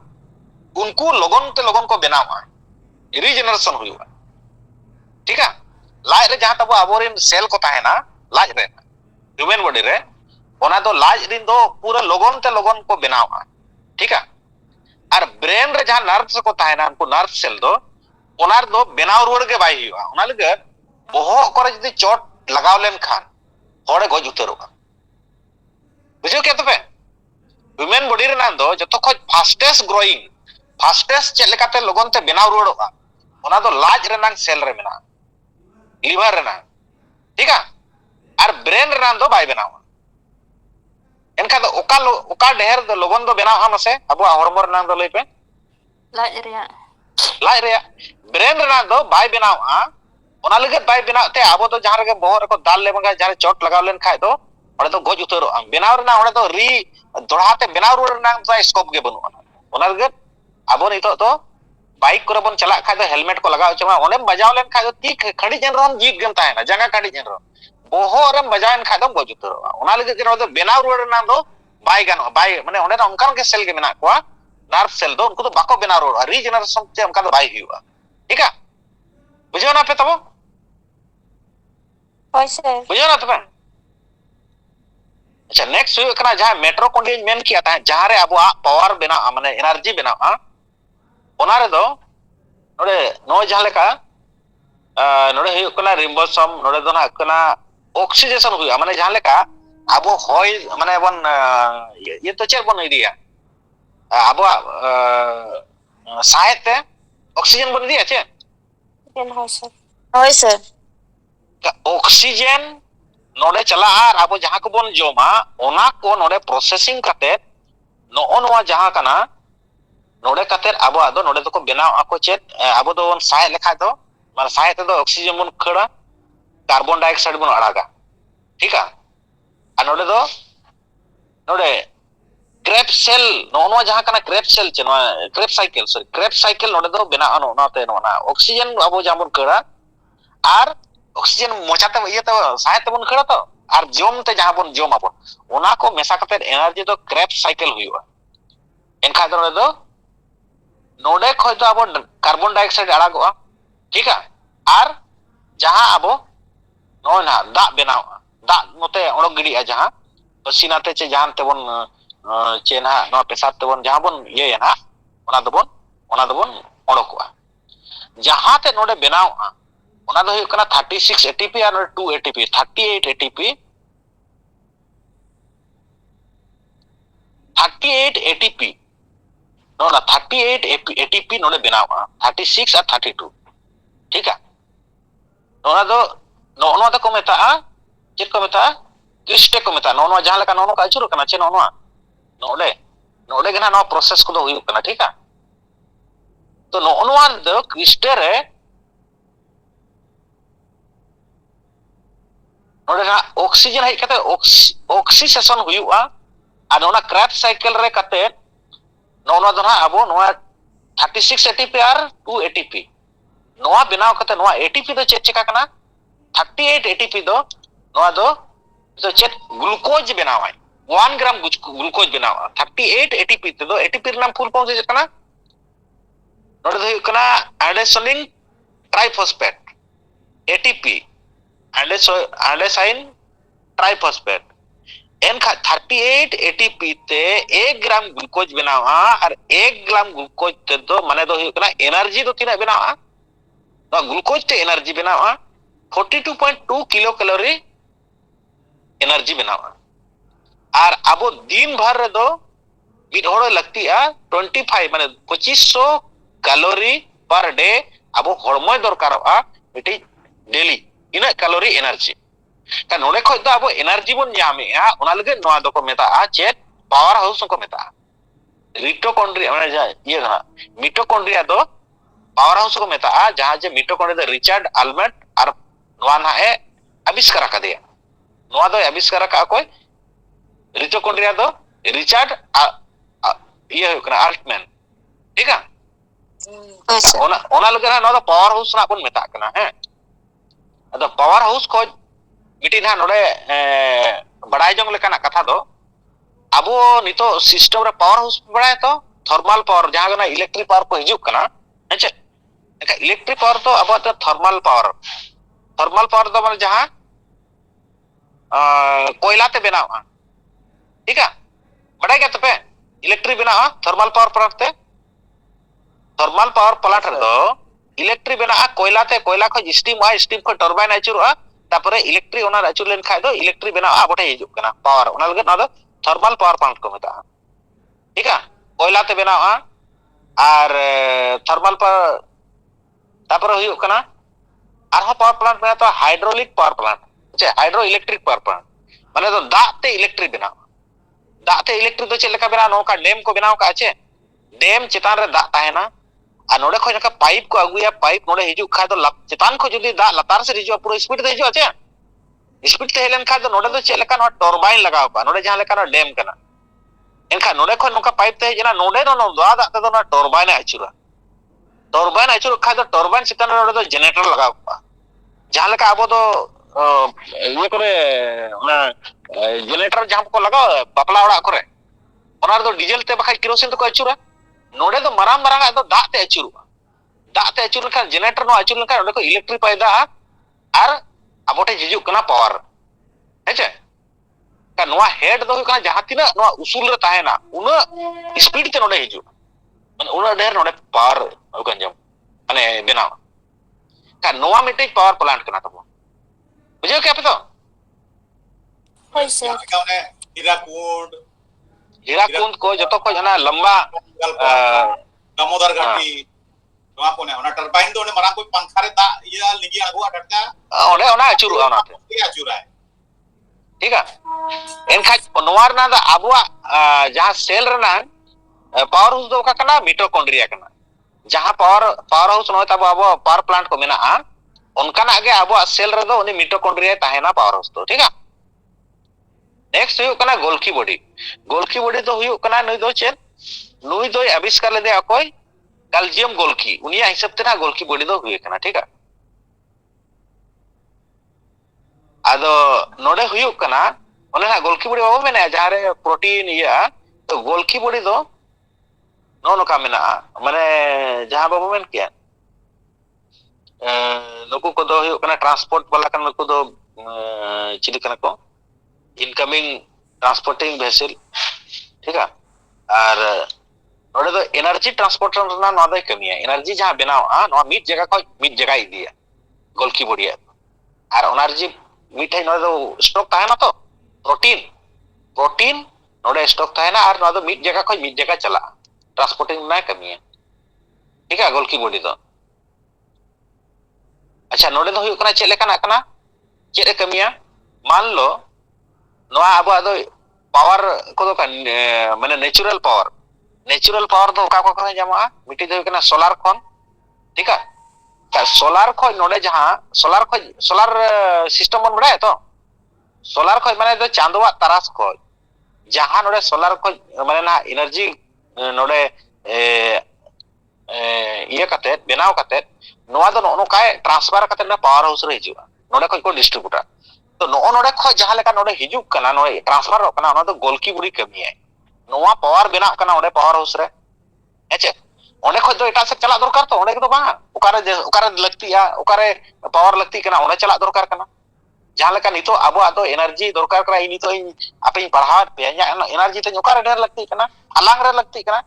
उनको लगन को बनावा रीजेनरेशन हुआ ठीक है लाज रे जहां तबो अबोरिन सेल को ताहेना लाज रे ह्यूमन बॉडी रे ओना दो लाज दिन दो पूरा लगन को बनावा ठीक है और ब्रेन रे जहां नर्व्स को ताहेना उनको नर्व सेल दो ओनार दो बनाव रुआर के बाई हुआ ओना लगे बोहो करे जदी चोट लगाव लेन खान होड़े गज उतरोगा बुझो क्या तबे ह्यूमन बॉडी रे नाम दो जतो खो फास्टेस्ट ग्रोइंग फास्टेस्ट चेक लेकाते लगन ते बनाव रुआड़ोगा ओना दो लाज रे नांग सेल रे मेना लिवर रे नांग ठीक है और ब्रेन रे नांग दो बाय बनावा एनका दो ओका ढेर दो लगन दो बनाव हम से अब हॉर्मोन रे नांग दो लई पे लाज रे ब्रेन रे नांग दो बाय बनावा ओना लगे बाय बनाते अब तो जहां रे बोहर को दाल ले मंगा जहां चोट लगाव लेन खाय दो ओडे तो गज उतरो बनाव रे ना ओडे तो री दोड़ाते बनाव रे नांग तो स्कोप गे बनु ओना लगे अब नितो तो बाइक को बन चला खाय तो हेलमेट को लगाव चमा ओने बजाव लेन खाय तो ती खड़ी जन रोम जीत गम ताहेना जंगा काडी जन रो बोहर बजावन खाय दो गज उतरो ओना लगे के तो बनाव रे ना दो बाय गानो बाय माने ओने ओनकान के सेल के मेना को नर्व सेल दो उनको तो बाको बनाव रो रीजेनरेशन ते उनका तो बाय हुआ ठीक है बुझो ना पे तबो होय सर बुझो ना तबे अच्छा नेक्स्ट हुई कना जहां मेट्रोकॉन्ड्रिया मेन किया था जहां रे अब पावर बना माने एनर्जी बना ओना रे दो नोडे नो जहां लेका नोडे हुई कना रिम्बोसोम नोडे दो ना कना ऑक्सीडेशन हुई माने जहां लेका अब होय माने बन ये तो चेक बन दिया अब साहित्य ऑक्सीजन बन दिया चे होय सर ऑक्सीजन नोडे चला आर अब जहां को बन जोमा ओना को नोडे प्रोसेसिंग करते नो नोवा जहां कना नोडे कते अब आदो नोडे तो को बनाव आको चेत अब दो साह लेखा दो माने साह ते दो ऑक्सीजन बन खड़ा कार्बन डाइऑक्साइड बन अड़ागा ठीक है आ नोडे दो नोडे क्रेप सेल नो जहां कना क्रेप सेल चे क्रेप साइकिल नोडे दो बना नो नाते नोना ऑक्सीजन अब जहां बन खड़ा आर ऑक्सीजन मोचाते ये तो साहित्य बन खड़ा तो और जोम ते जहां बन जोम आपन ओना को मेसा कते एनर्जी तो क्रेप साइकिल हुआ एनखा दो नोडे खय तो अब कार्बन डाइऑक्साइड अड़ागोआ ठीक है और जहां अब नो ना दा बनाव दा नोते ओडक गिडिया जहां पसीनाते चे जहां ते बन चे ना नो पेशाब ते बन जहां बन ये ना ओना दो बन ओडकोआ जहां ते नोडे बनाव ओना दो हुई कना 36 एटीपी और 2 एटीपी 38 एटीपी 38 एटीपी नो ना 38 एटीपी नोडे बनावा 36 और 32 ठीक है ओना दो को मेता चेक को मेता क्रिस्टे को मेता नो जहां लका नो का अचुर कना चे नोडे गना नो प्रोसेस को दो हुई कना ठीक है तो नो दो क्रिस्टे रे नोडे ना ऑक्सीजन है कते ऑक्सीसेशन हुआ और नोना क्रेप साइकिल रे कते ᱱᱚᱣᱟ ᱫᱚ ᱱᱟᱦᱟᱜ ᱟᱵᱚ ᱱᱚᱣᱟ 36 ATP ᱟᱨ 2 ATP ᱱᱚᱣᱟ ᱵᱮᱱᱟᱣ ᱠᱟᱛᱮ ᱱᱚᱣᱟ ATP ᱫᱚ ᱪᱮᱫ ᱪᱮᱠᱟ ᱠᱟᱱᱟ 38 ATP ᱫᱚ ᱱᱚᱣᱟ ᱫᱚ ᱪᱮᱫ ग्लूकोज बनावाय 1 ग्राम ग्लूकोज बनावा 38 ATP तेदो ATP नाम फुल फॉर्म से कना नोडे दो हुयुग कना एडेसोनिन ट्राइफॉस्फेट ATP एडेसाइन ट्राइफॉस्फेट एनखा 38 ATP ते 1 ग्राम ग्लूकोज बनावा और 1 ग्राम ग्लूकोज तेदो माने दो हुयुग कना एनर्जी दो तिना बनावा नो ग्लूकोज ते एनर्जी बनावा 42.2 किलो कैलोरी एनर्जी बनावा और अब दिन भर रे दो मिड होड़ लगतिया 25 माने 2500 कैलोरी पर डे अब हड़मय दरकारवा मिटी डेली इना कैलोरी एनर्जी का नोडे खय दो अब एनर्जी बन जामेआ ओना लगे नोआ दो को मेता चेत पावर हाउस को मेता मिटोकॉन्ड्रिया माने जा ये ना मिटोकॉन्ड्रिया दो पावर हाउस को मेता जहां जे मिटोकॉन्ड्रिया दो रिचर्ड आल्बर्ट और नोआ ना ए आविष्कार का दिया नोआ दो आविष्कार का कोई मिटोकॉन्ड्रिया दो रिचर्ड ये आल्टमैन ठीक है ओना लगे ना दो पावर हाउस ना बन मेता कना है अदो पावर हाउस को मिटी ना नोडे बड़ाई जंग लेकाना कथा दो अबो नितो सिस्टम रे पावर हाउस बड़ाय तो थर्मल पावर जहां गना इलेक्ट्रिक पावर को हिजुक कना अच्छा इलेक्ट्रिक पावर तो अब थर्मल पावर दो माने जहां कोयला ते बनावा ठीक है बड़ाई गया तपे इलेक्ट्रिक बनावा थर्मल पावर प्लांट ते थर्मल पावर प्लांट रे दो इलेक्ट्रिक बनावा कोयला खो स्टीम खो टरबाइन आचुरवा तापरे इलेक्ट्रिक ओना आचुर लेन खाय दो इलेक्ट्रिक बनावा आबोटे हिजुक कना पावर ओना लगे ना दो थर्मल पावर प्लांट को मेता ठीक है कोयला ते बनावा और थर्मल पावर तापरे हुयुक कना आरहा पावर प्लांट में तो हाइड्रोलिक पावर प्लांट अच्छा हाइड्रो इलेक्ट्रिक पावर प्लांट माने तो दाते इलेक्ट्रिक बनावा दाते इलेक्ट्रिक तो चेक लेका बना नोका डैम को बनाव का आचे डैम चितान रे दा ताहेना आ नोडे खो जका पाइप को अगुया पाइप नोडे हिजु खा तो चितान खो जुदी दा लतार से हिजु पूरा स्पीड ते हिजु आचे स्पीड ते हेलन खा तो नोडे तो चेक लेका नो टरबाइन लगाव पा नोडे जहां लेका नो डैम कना एनखा नोडे खो नोका पाइप ते जना नोडे नो दा ते तो ना टरबाइन आचुरा टरबाइन आचुर खा तो टरबाइन चितान रे नोडे तो जनरेटर लगाव पा जहां लेका आबो तो ये करे ना जनरेटर जहां को लगाओ बापला ओड़ा करे ओना दो डीजल ते बखा केरोसिन तो को आचुरा नोडे तो मराम मरांग दो दाते आचुर का जनरेटर नो आचुर का नोडे को इलेक्ट्रिक पायदा और आबोटे हिजु कना पावर हेचे का नोआ हेड दो कना जहां तिना नोआ उसूल रे ताहेना उना स्पीड ते नोडे हिजु माने उना ढेर नोडे पावर गंजम माने बनाव का नोआ मिटे पावर प्लांट कना तबो बुझे क्या पता होय सर हीराकुंड को जतो को जना लंबा दामोदर घाटी नोआ कोने ओना टरबाइन दो ने मरा कोई पंखा रे दा या लिगी आगुआ डटका ओने ओना अचुरु ओना ते अचुरा है ठीक है एनखा नोवार ना दा आबुआ जहां सेल रना पावर हाउस दो का कना मिटोकॉन्ड्रिया कना जहां पावर हाउस नो तब आबो पावर प्लांट को मेना उनकाना आगे आबो सेल रे दो उनी मिटोकॉन्ड्रिया ताहेना पावर हाउस तो ठीक है नेक्स्ट हुयु कना गोल्की बॉडी तो हुयु कना नुई दो चेन नुई दो आविष्कार ले दे अकोय कैल्शियम गोल्की उनिया हिसाब ते ना गोल्की बॉडी दो हुयु कना ठीक है आदो नोडे हुयु कना ओने ना गोल्की बॉडी बाबो मेना जहां रे प्रोटीन या तो गोल्की बॉडी दो नो का मेना माने जहां बाबो मेन किया नुकु को दो हुयु कना ट्रांसपोर्ट वाला कना नुकु दो चिली कना को इनकमिंग ट्रांसपोर्टिंग वेसल ठीक है और नोडे दो एनर्जी ट्रांसपोर्टर ना नो दो कमिया एनर्जी जहां बनाव नो मिड जगह को मिड जगह इदिया गोल्की बॉडी और एनर्जी मिठे नोडे दो स्टॉक ताहेना तो प्रोटीन नोडे स्टॉक ताहेना और नो दो मिड जगह को मिड जगह चला ट्रांसपोर्टिंग ना कमिया ठीक है गोल्की बॉडी दो अच्छा नोडे दो हुयु कना चेले कना कना चेरे कमिया मान लो नोआ आबो आदो पावर को दो माने नेचुरल पावर दो का को जामा मिटी दो कना सोलार खन ठीक है का सोलार खो नोडे जहां सोलार सिस्टम बन बड़ा है तो सोलार खो माने दो चांदवा तरास खो जहां नोडे सोलार खो माने ना energy नोडे iya katet benau katet noa do no kai transfer katet na power house re hijua node khoj ko distributor to no node khoj jaha leka node hijuk kana node transfer ok kana ona do golki buri kami hai noa power benau kana ode power house re heche onde khoj do eta se chala dorkar to onde do bang ukare lakti ya ukare power lakti kana onde chala dorkar kana jaha leka nito abo ado energy dorkar kana ini to apa yang parhat pe nya energy te ukare der lakti kana alang re lakti kana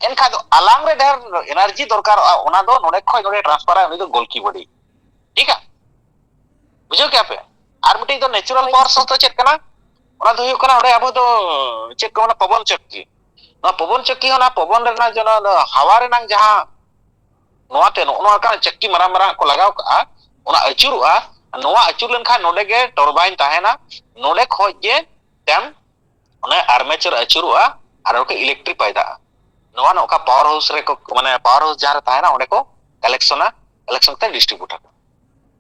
एनखा दो along रे ढेर energy दरकार ओना दो नोडे खय नोडे transfer उनी दो गोलकी बॉडी ठीक है बुझो क्या पे आर मिटी दो नेचुरल पावर सोर्स तो चेक कना ओना दो हुयो कना ओडे अबो दो चेक कोना पवन चक्की ना पवन चक्की होना पवन रेना जनो हवा रेना जहां नोआते नोआ का चक्की मरा मरा को लगाव का ओना अचुरुआ नोआ अचुर लेन खा नोडे के टरबाइन ताहेना नोडे खय जे तेम ओने आर्मेचर अचुरुआ आर ओके इलेक्ट्रिक पैदा नोआ नोका पावर हाउस रे को माने पावर हाउस जहां रहता है ना ओडे को कलेक्शन ते डिस्ट्रीब्यूटर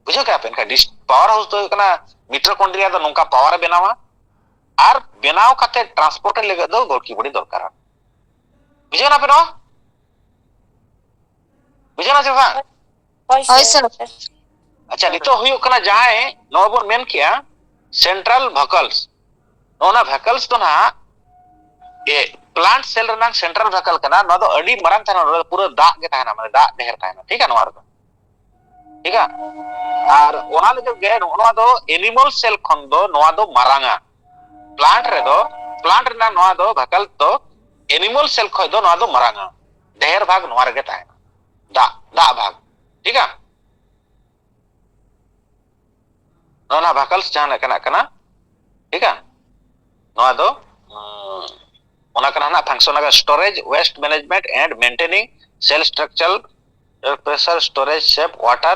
बुझो क्या पेन का पावर हाउस तो कना मिट्रोकॉन्ड्रिया दो नोका पावर बनावा आर बनाव खाते ट्रांसपोर्ट लेगे दो गोलकी बॉडी दरकार बुझो ना पेनो बुझो ना जवा होय सर अच्छा नितो हुयो कना जाए नोबो मेन किया सेंट्रल वहीकल्स नोना वहीकल्स तो ना ए प्लांट सेल रना सेंट्रल वहीकल कना न दो अडी मरंग थाना पूरा दा के थाना माने दा ढेर थाना ठीक है नोआ ठीक है और ओना लगे गे नोआ दो एनिमल सेल खन दो नोआ दो मरंगा प्लांट रना नोआ दो वहीकल तो एनिमल सेल खय दो नोआ दो मरंगा ढेर भाग नोआ रे थाना दा भाग ठीक है नोना वहीकल्स जहां कना ठीक है नोआ दो ओना kana na function aga storage waste management and maintaining cell structural pressure storage shape water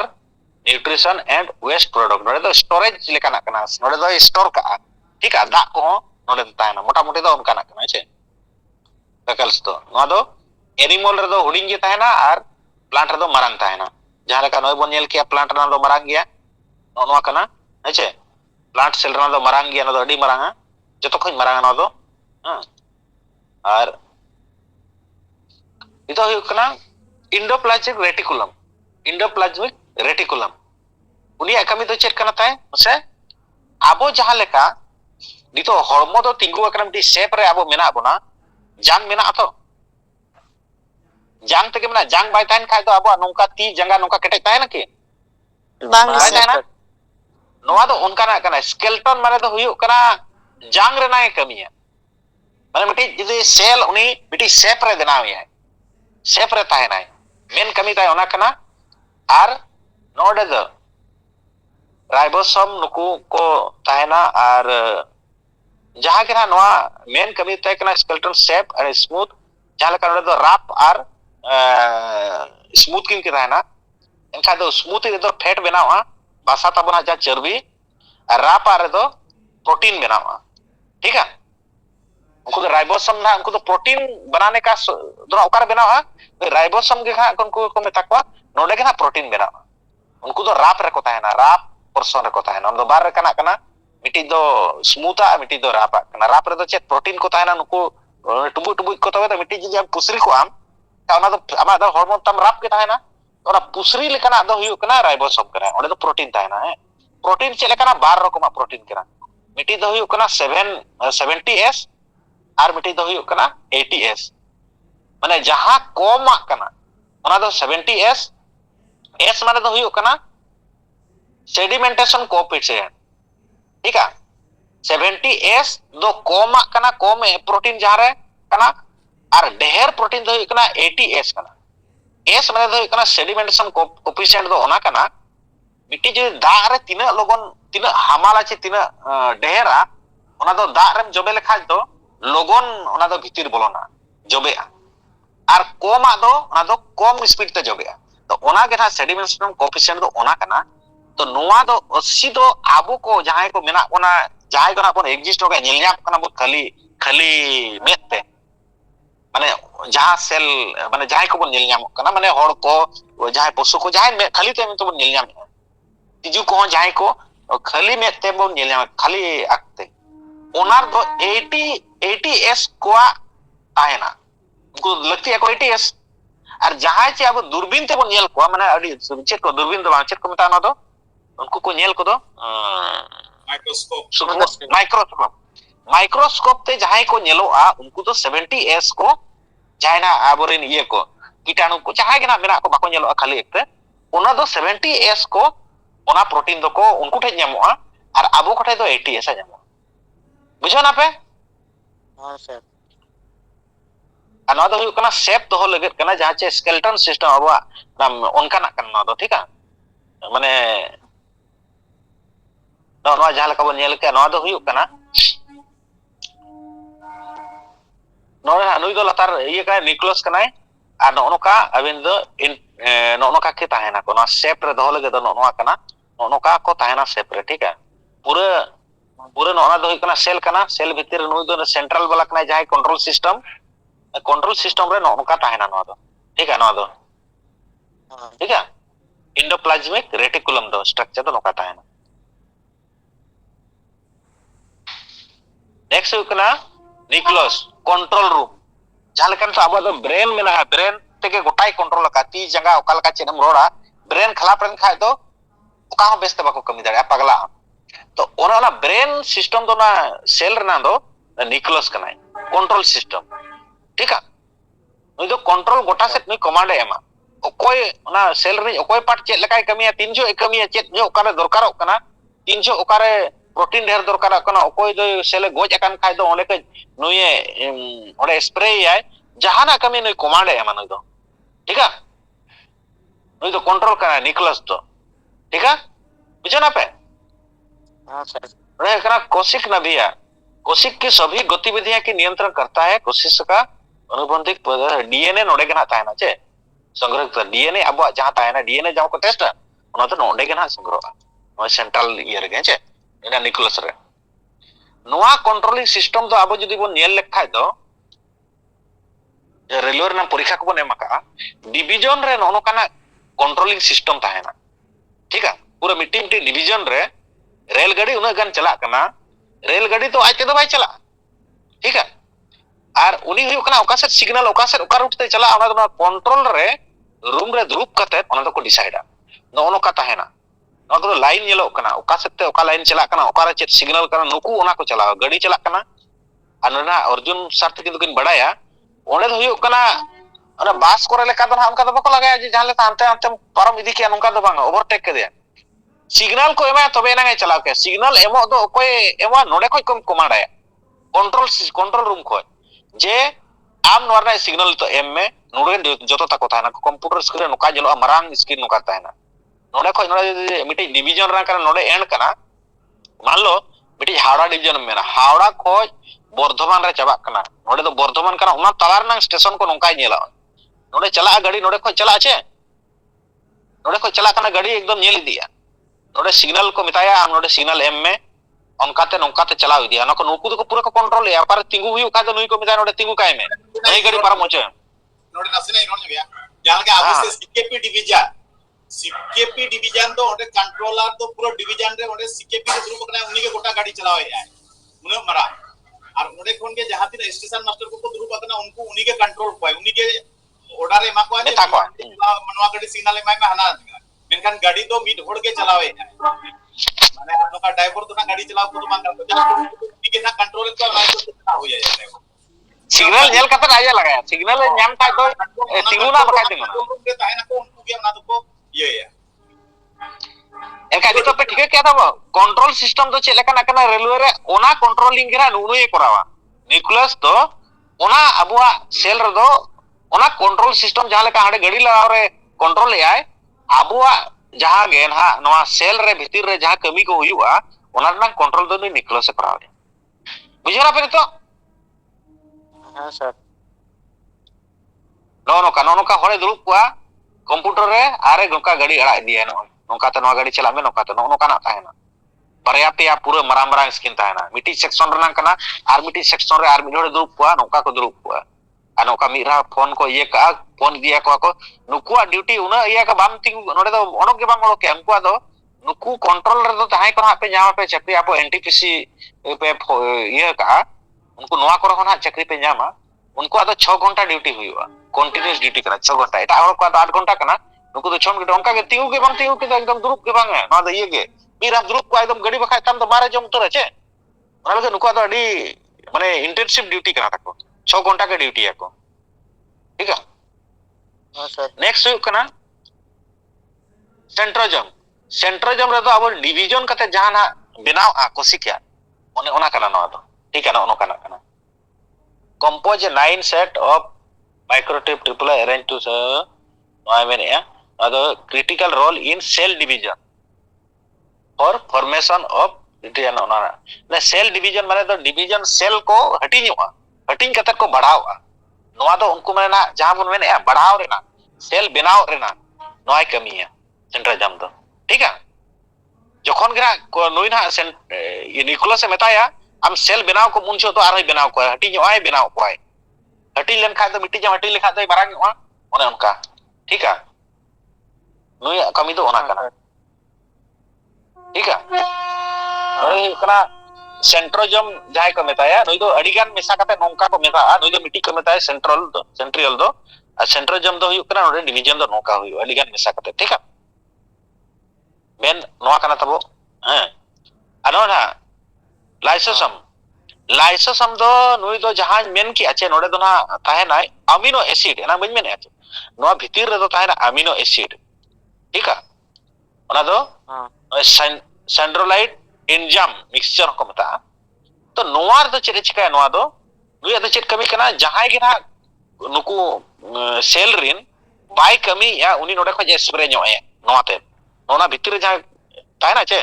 nutrition and waste product node do storage lekana kana node do store ka ठीक है दा को नोडे तायना मोटा मोटी दो उनका ना kana छे वहीकल्स तो नो दो एनिमल रे दो हुडिंग गे तायना आर प्लांट रे दो मरांग तायना जहां लेका नोय बोन नेल किया प्लांट रे दो मरांग गया नो kana छे प्लांट सेल रे दो मरांग गया नो दो अडी मरांगा जतो खय मरांगा नो दो और इतो हुयो कना इंडोप्लाज्मिक रेटिकुलम उनिया कमी तो चेक कना ताय से आबो जहां लेका नितो हॉर्मो दो तिंगु कना मिटी शेप रे आबो मेना बोना जांग मेना तो जांग तके मेना जांग बाय ताइन खाय तो आबो नोंका ती जंगा नोंका केटे ताय ना की बांग सर नोआ दो उनका ना कना स्केलेटन माने तो हुयो कना जांग रे ना कमी है माने मिटी जदि सेल उनी मिटी शेप रे बनाव है शेप रे ताहे नाय मेन कमी ताय ओना कना आर नोडे दो राइबोसोम नुकु को ताहेना आर जहां के ना नोआ मेन कमी ताय कना स्केलेटन शेप और स्मूथ जहां लेका नोडे दो रफ आर स्मूथ किन के ताहेना एनका दो स्मूथ रे दो फैट बनावा बासा तबना जा चर्बी और रफ आर दो प्रोटीन बनावा ठीक है उनको तो राइबोसोम ना उनको तो प्रोटीन बनाने का दोनों ओकार बनावा राइबोसोम के खा उनको को मेता को नोडे के ना प्रोटीन बनावा उनको तो राप रे को ताहेना राप पोर्शन रे को ताहेना दो बार रे कना कना मिटी दो स्मूथा मिटी दो रापा कना राप रे दो चेक प्रोटीन को ताहेना नुको टुबु टुबु को तबे तो मिटी जी हम पुसरी को आम ताना दो आमा दो हार्मोन तम राप के ताहेना ओना पुसरी लेकना दो हुयो कना राइबोसोम कना ओडे तो प्रोटीन ताहेना है प्रोटीन चेक लेकना 12 रकमा प्रोटीन कना मिटी दो हुयो कना 70s आर मिटी दो हुयो कना 80s माने जहां कम कना ओना दो 70s s माने दो हुयो कना सेडिमेंटेशन कोएफिशिएंट ठीक है 70s दो कम कना कम प्रोटीन जहां रे कना आर ढेर प्रोटीन दो हुयो कना 80s कना s माने दो हुयो कना सेडिमेंटेशन कोएफिशिएंट दो ओना कना मिटी जो दा रे तिना लोगन तिना हमाला चे तिना ढेरा ओना दो दा रे जबे लेखाज दो लोगन ओना दो भितिर बोलोना जबे आर कोमा दो ओना दो कम स्पीड ते जबे तो ओना के ना सेडिमेंटेशन कोएफिशिएंट दो ओना कना तो नोआ दो 80 दो आबो को जहां को मेना ओना जहां को ना अपन एग्जिस्ट होगा नेलन्या कना बो खाली मेते माने जहां सेल माने जहां को बन नेलन्या कना माने हड़ को जहां पशु को जहां खाली ते तो बन नेलन्या तिजु को जहां को खाली मेते बन नेलन्या खाली आकते ओनार दो 80s को आएना उनको लगती है एटीएस और जहां चे अब दूरबीन ते बन नेल को माने अडी चेक को दूरबीन दो चेक को मेता ना दो उनको को नेल को दो माइक्रोस्कोप माइक्रोस्कोप ते जहां को नेलोआ उनको तो 70s को जहां आबोरेन ये को कीटाणु को जहां गे ना मेना को बाको नेलोआ खाली एकते ओना दो 70s को ओना प्रोटीन दो को उनको ठे ᱧᱟᱢᱚᱜᱼᱟ और आबो कोठे दो 80s ᱧᱟᱢᱚᱜᱼᱟ बुझो ना पे हां सर और नवा दो हुई कना सेप तो लगत कना जहां चे स्केलेटन सिस्टम अब नाम उनका ना कना दो ठीक है माने नवा जहां लका बन नेल के नवा दो हुई कना नवा नुई दो लतार ये का निकोलस कनाय और नोनोका अबिन दो इन नोनोका के ताहेना को नवा सेप रे दो लगे दो नोनोका कना नोनोका को ताहेना सेप रे ठीक है पूरे पूरे नोना दो हुई कना सेल भीतर नुई दो सेंट्रल वाला कना जहां कंट्रोल सिस्टम रे नोनोका ताहेना नवा दो ठीक है नवा दो ठीक है इंडोप्लाज्मिक रेटिकुलम दो स्ट्रक्चर दो नोका ताहेना नेक्स्ट हुई कना निकोलस कंट्रोल रूम जहां लेकिन तो अब ब्रेन में ना ब्रेन तेके गोटाई कंट्रोल का ती जंगा ओका लका चेनम रोड़ा ब्रेन खलाप रेन खाय दो ओका हो बेस्ते बाको कमी दाड़ा पगला तो ओना ब्रेन सिस्टम दो ना सेल रेना दो निकोलस कनाय कंट्रोल सिस्टम ठीक है नुई दो कंट्रोल गोटा से नुई कमांड एमा ओकोय ओना सेल रे ओकोय पार्ट चेक लकाय कमिया तीन जो एक कमिया चेक जो ओकारे दरकारों कना तीन जो ओकारे प्रोटीन ढेर दरकारों कना ओकोय दो सेल गोज अकान खाय दो ओले के नुये ओडे स्प्रे याय जहाना कमी नुई कमांड एमा नुई दो ठीक है नुई दो कंट्रोल कना निकोलस दो ठीक है बुझो ना पे हां सर रे कना कोशिक नभिया कोशिक की सभी गतिविधियां की नियंत्रण करता है कोशिश का अनुबंधित डीएनए नोडे के ना तायना चे संग्रह डीएनए अब जहां तायना डीएनए जाओ को टेस्ट ओना तो नोडे के ना संग्रह नो सेंट्रल ईयर गे चे एना निकोलस रे नोआ कंट्रोलिंग सिस्टम तो अब जदी बन नेल लेखाय दो रेलवे ना परीक्षा को बन एमका डिवीजन रे नोनो काना कंट्रोलिंग सिस्टम तायना ठीक है पूरा मिट्टी मिट्टी डिवीजन रे रेलगाड़ी उना गन चला कना रेलगाड़ी तो आज तो भाई चला ठीक है और उनी हुई कना ओका से सिग्नल ओका रूट ते चला ओना दो कंट्रोल रे रूम रे दुरुप कते ओना दो को डिसाइडा नो का ताहेना नो को लाइन येलो कना ओका से ओका लाइन चला कना ओका रे चेत सिग्नल कना नुकु ओना को चला गाड़ी चला कना अनना अर्जुन सार्थ किन किन बड़ाया ओने दो हुई कना ओना बास करे लेका दो हमका दो बको लगाया जे जहां ले तांते अंते परम इदी के नुका दो बांगा ओवरटेक के दिया सिग्नल को एमा तबे ना चला के सिग्नल एमो दो कोई एमा नोडे कोई कम कमांड है कंट्रोल रूम को जे आम नोरना सिग्नल तो एम में नोडे जतो तक होता है ना कंप्यूटर स्क्रीन नुका जलो मरांग स्क्रीन नुका है ना नोडे कोई नोडे मिटे डिवीजन रा कर नोडे एंड कना मान लो मिटे हावड़ा डिवीजन में ना हावड़ा को बर्धमान रे चबा कना नोडे तो बर्धमान कना उना तलार ना स्टेशन को नुका नेला नोडे चला गाड़ी नोडे को चला छे नोडे को चला कना गाड़ी एकदम नेल दिया नोडे सिग्नल को मिताया हम नोडे सिग्नल एम में नौकाते चलाव दिया नको नुकु को पूरा को कंट्रोल है पर तिंगु हुई का तो नुई को मिताया नोडे तिंगु काय में नहीं गाड़ी पार मोचे नोडे नसने इरोन गया जान के आगे से सीकेपी डिवीजन तो ओडे कंट्रोलर तो पूरा डिवीजन रे ओडे सीकेपी के ग्रुप कना उनी के गोटा गाड़ी चलावे है उने मरा और ओडे कोन के जहां तीन स्टेशन मास्टर को दुरु पतना उनको उनी के कंट्रोल को है उनी के ऑर्डर एमा को है मनवा गाड़ी सिग्नल एमा में हना मेनखान गाड़ी तो मिड होड़ के चलावे है माने नोका ड्राइवर तो ना गाड़ी चलाव को तो मांग करते उनी के ना कंट्रोल तो ना तो हो जाए सिग्नल नेल कते आया लगाया सिग्नल ᱧᱟᱢ ᱠᱷᱟᱡ ᱫᱚ ᱛᱤᱸᱜᱩᱱᱟ ᱵᱟᱠᱷᱟᱡ ᱛᱤᱸᱜᱩᱱᱟ ᱩᱱᱠᱩ ᱛᱟᱦᱮᱱᱟ ᱠᱚ ᱩᱱᱠᱩ ᱜᱮ ᱚᱱᱟ ᱫᱚᱠᱚ ᱤᱭᱟᱹᱭᱟ एनका नितो पे ठीक है क्या था वो कंट्रोल सिस्टम तो चेले कना कना रेलवे रे ओना कंट्रोलिंग रा नुनुए करावा निकोलस तो ओना अबुआ सेल रे दो ओना कंट्रोल सिस्टम जहां लेका हाडे गाड़ी लगाव रे कंट्रोल आय अबुआ जहां गेन हा नवा सेल रे भीतर रे जहां कमी को हुआ ओना ना कंट्रोल दो निकोलस से करावे बुझरा पे तो हां सर नोनो का हरे दुरुप कुआ कंप्यूटर रे आरे गोका गाड़ी अड़ा दिया नोका तो गाड़ी चला में नोका तो नोका ना ताहेना बारया पेया पूरा मराम मराम स्किन ताहेना मिटी सेक्शन रना कना आर मिटी सेक्शन रे आर मिडोड़ दुरुप कुआ नोका को दुरुप कुआ आ नोका मिरा फोन को ये का फोन दिया को नुकुआ ड्यूटी उना ये का बाम तिंग नोडे दो ओनो के बाम ओके हमको दो नुकु कंट्रोल रे दो ताहे को पे जामा पे चक्री आपो एनटीपीसी पे ये का उनको नोआ को ना चक्री पे जामा उनको आदो 6 घंटा ड्यूटी हुआ कंटिन्यूअस ड्यूटी करा 6 घंटा एटा और को 8 घंटा कना नुको तो 6 घंटा उनका के तिंगु के बांग तिंगु के एकदम दुरुप के बांग है ना दो ये के बीराम दुरुप को एकदम गड़ी बखाय तम तो मारे जम तो रचे ओना लगे नुको तो अडी माने इंटेंसिव ड्यूटी करा ताको 6 घंटा के ड्यूटी है को ठीक है हाँ सर नेक्स्ट हुई कना सेंट्रोजम रे तो अब डिवीजन कते जहां बनाव आ कोसिका ओने ओना कना ना दो ठीक है ना ओनो कना कना compose a 9 set of microtube triple arranged to I mean other critical role in cell division for formation of ना सेल डिवीजन माने तो डिवीजन सेल को हटिंग कतर को बढ़ावा नोआ तो उनको माने ना जहां बन मेने बढ़ाव रेना सेल बनाव रेना नोआ कमी है सेंट्रोजम तो ठीक है जखन गरा को नुई ना ये निकोलस से बताया हम सेल बनाव को मुंचो तो आरही बनाव को हटिंग आय बनाव को आय हटिंग लेन खाय तो मिट्टी जम हटिंग लेखा तो मारांग ओने उनका ठीक है नुई कमी तो ओना कना ठीक है अरे कना सेंट्रोजम जाय को मेताया नुई तो अडिगान मेसा कते नोंका को मेता नुई तो मिट्टी को मेताया सेंट्रियल दो सेंट्रोजम दो हुई कना नोडे डिवीजन दो नोका हुई अडिगान मेसा कते ठीक है मेन नोआ कना तबो हां अनोना लाइसोसम दो नुई दो जहां मेन की आचे नोडे दो ना ताहे ना अमीनो एसिड ना बन मेने आचे नोआ भितिर रे दो ताहे ना अमीनो एसिड ठीक है ओना दो सेंट्रोलाइट एंजाइम मिक्सचर को मता तो नोआ दो चेरे चिका नोआ दो नुई दो चेट कमी कना जहां गे ना नुकु सेल रिन बाय कमी या उनी नोडे को जे स्प्रे नो ए नोआते नोना भितिर रे जहां ताहे ना चे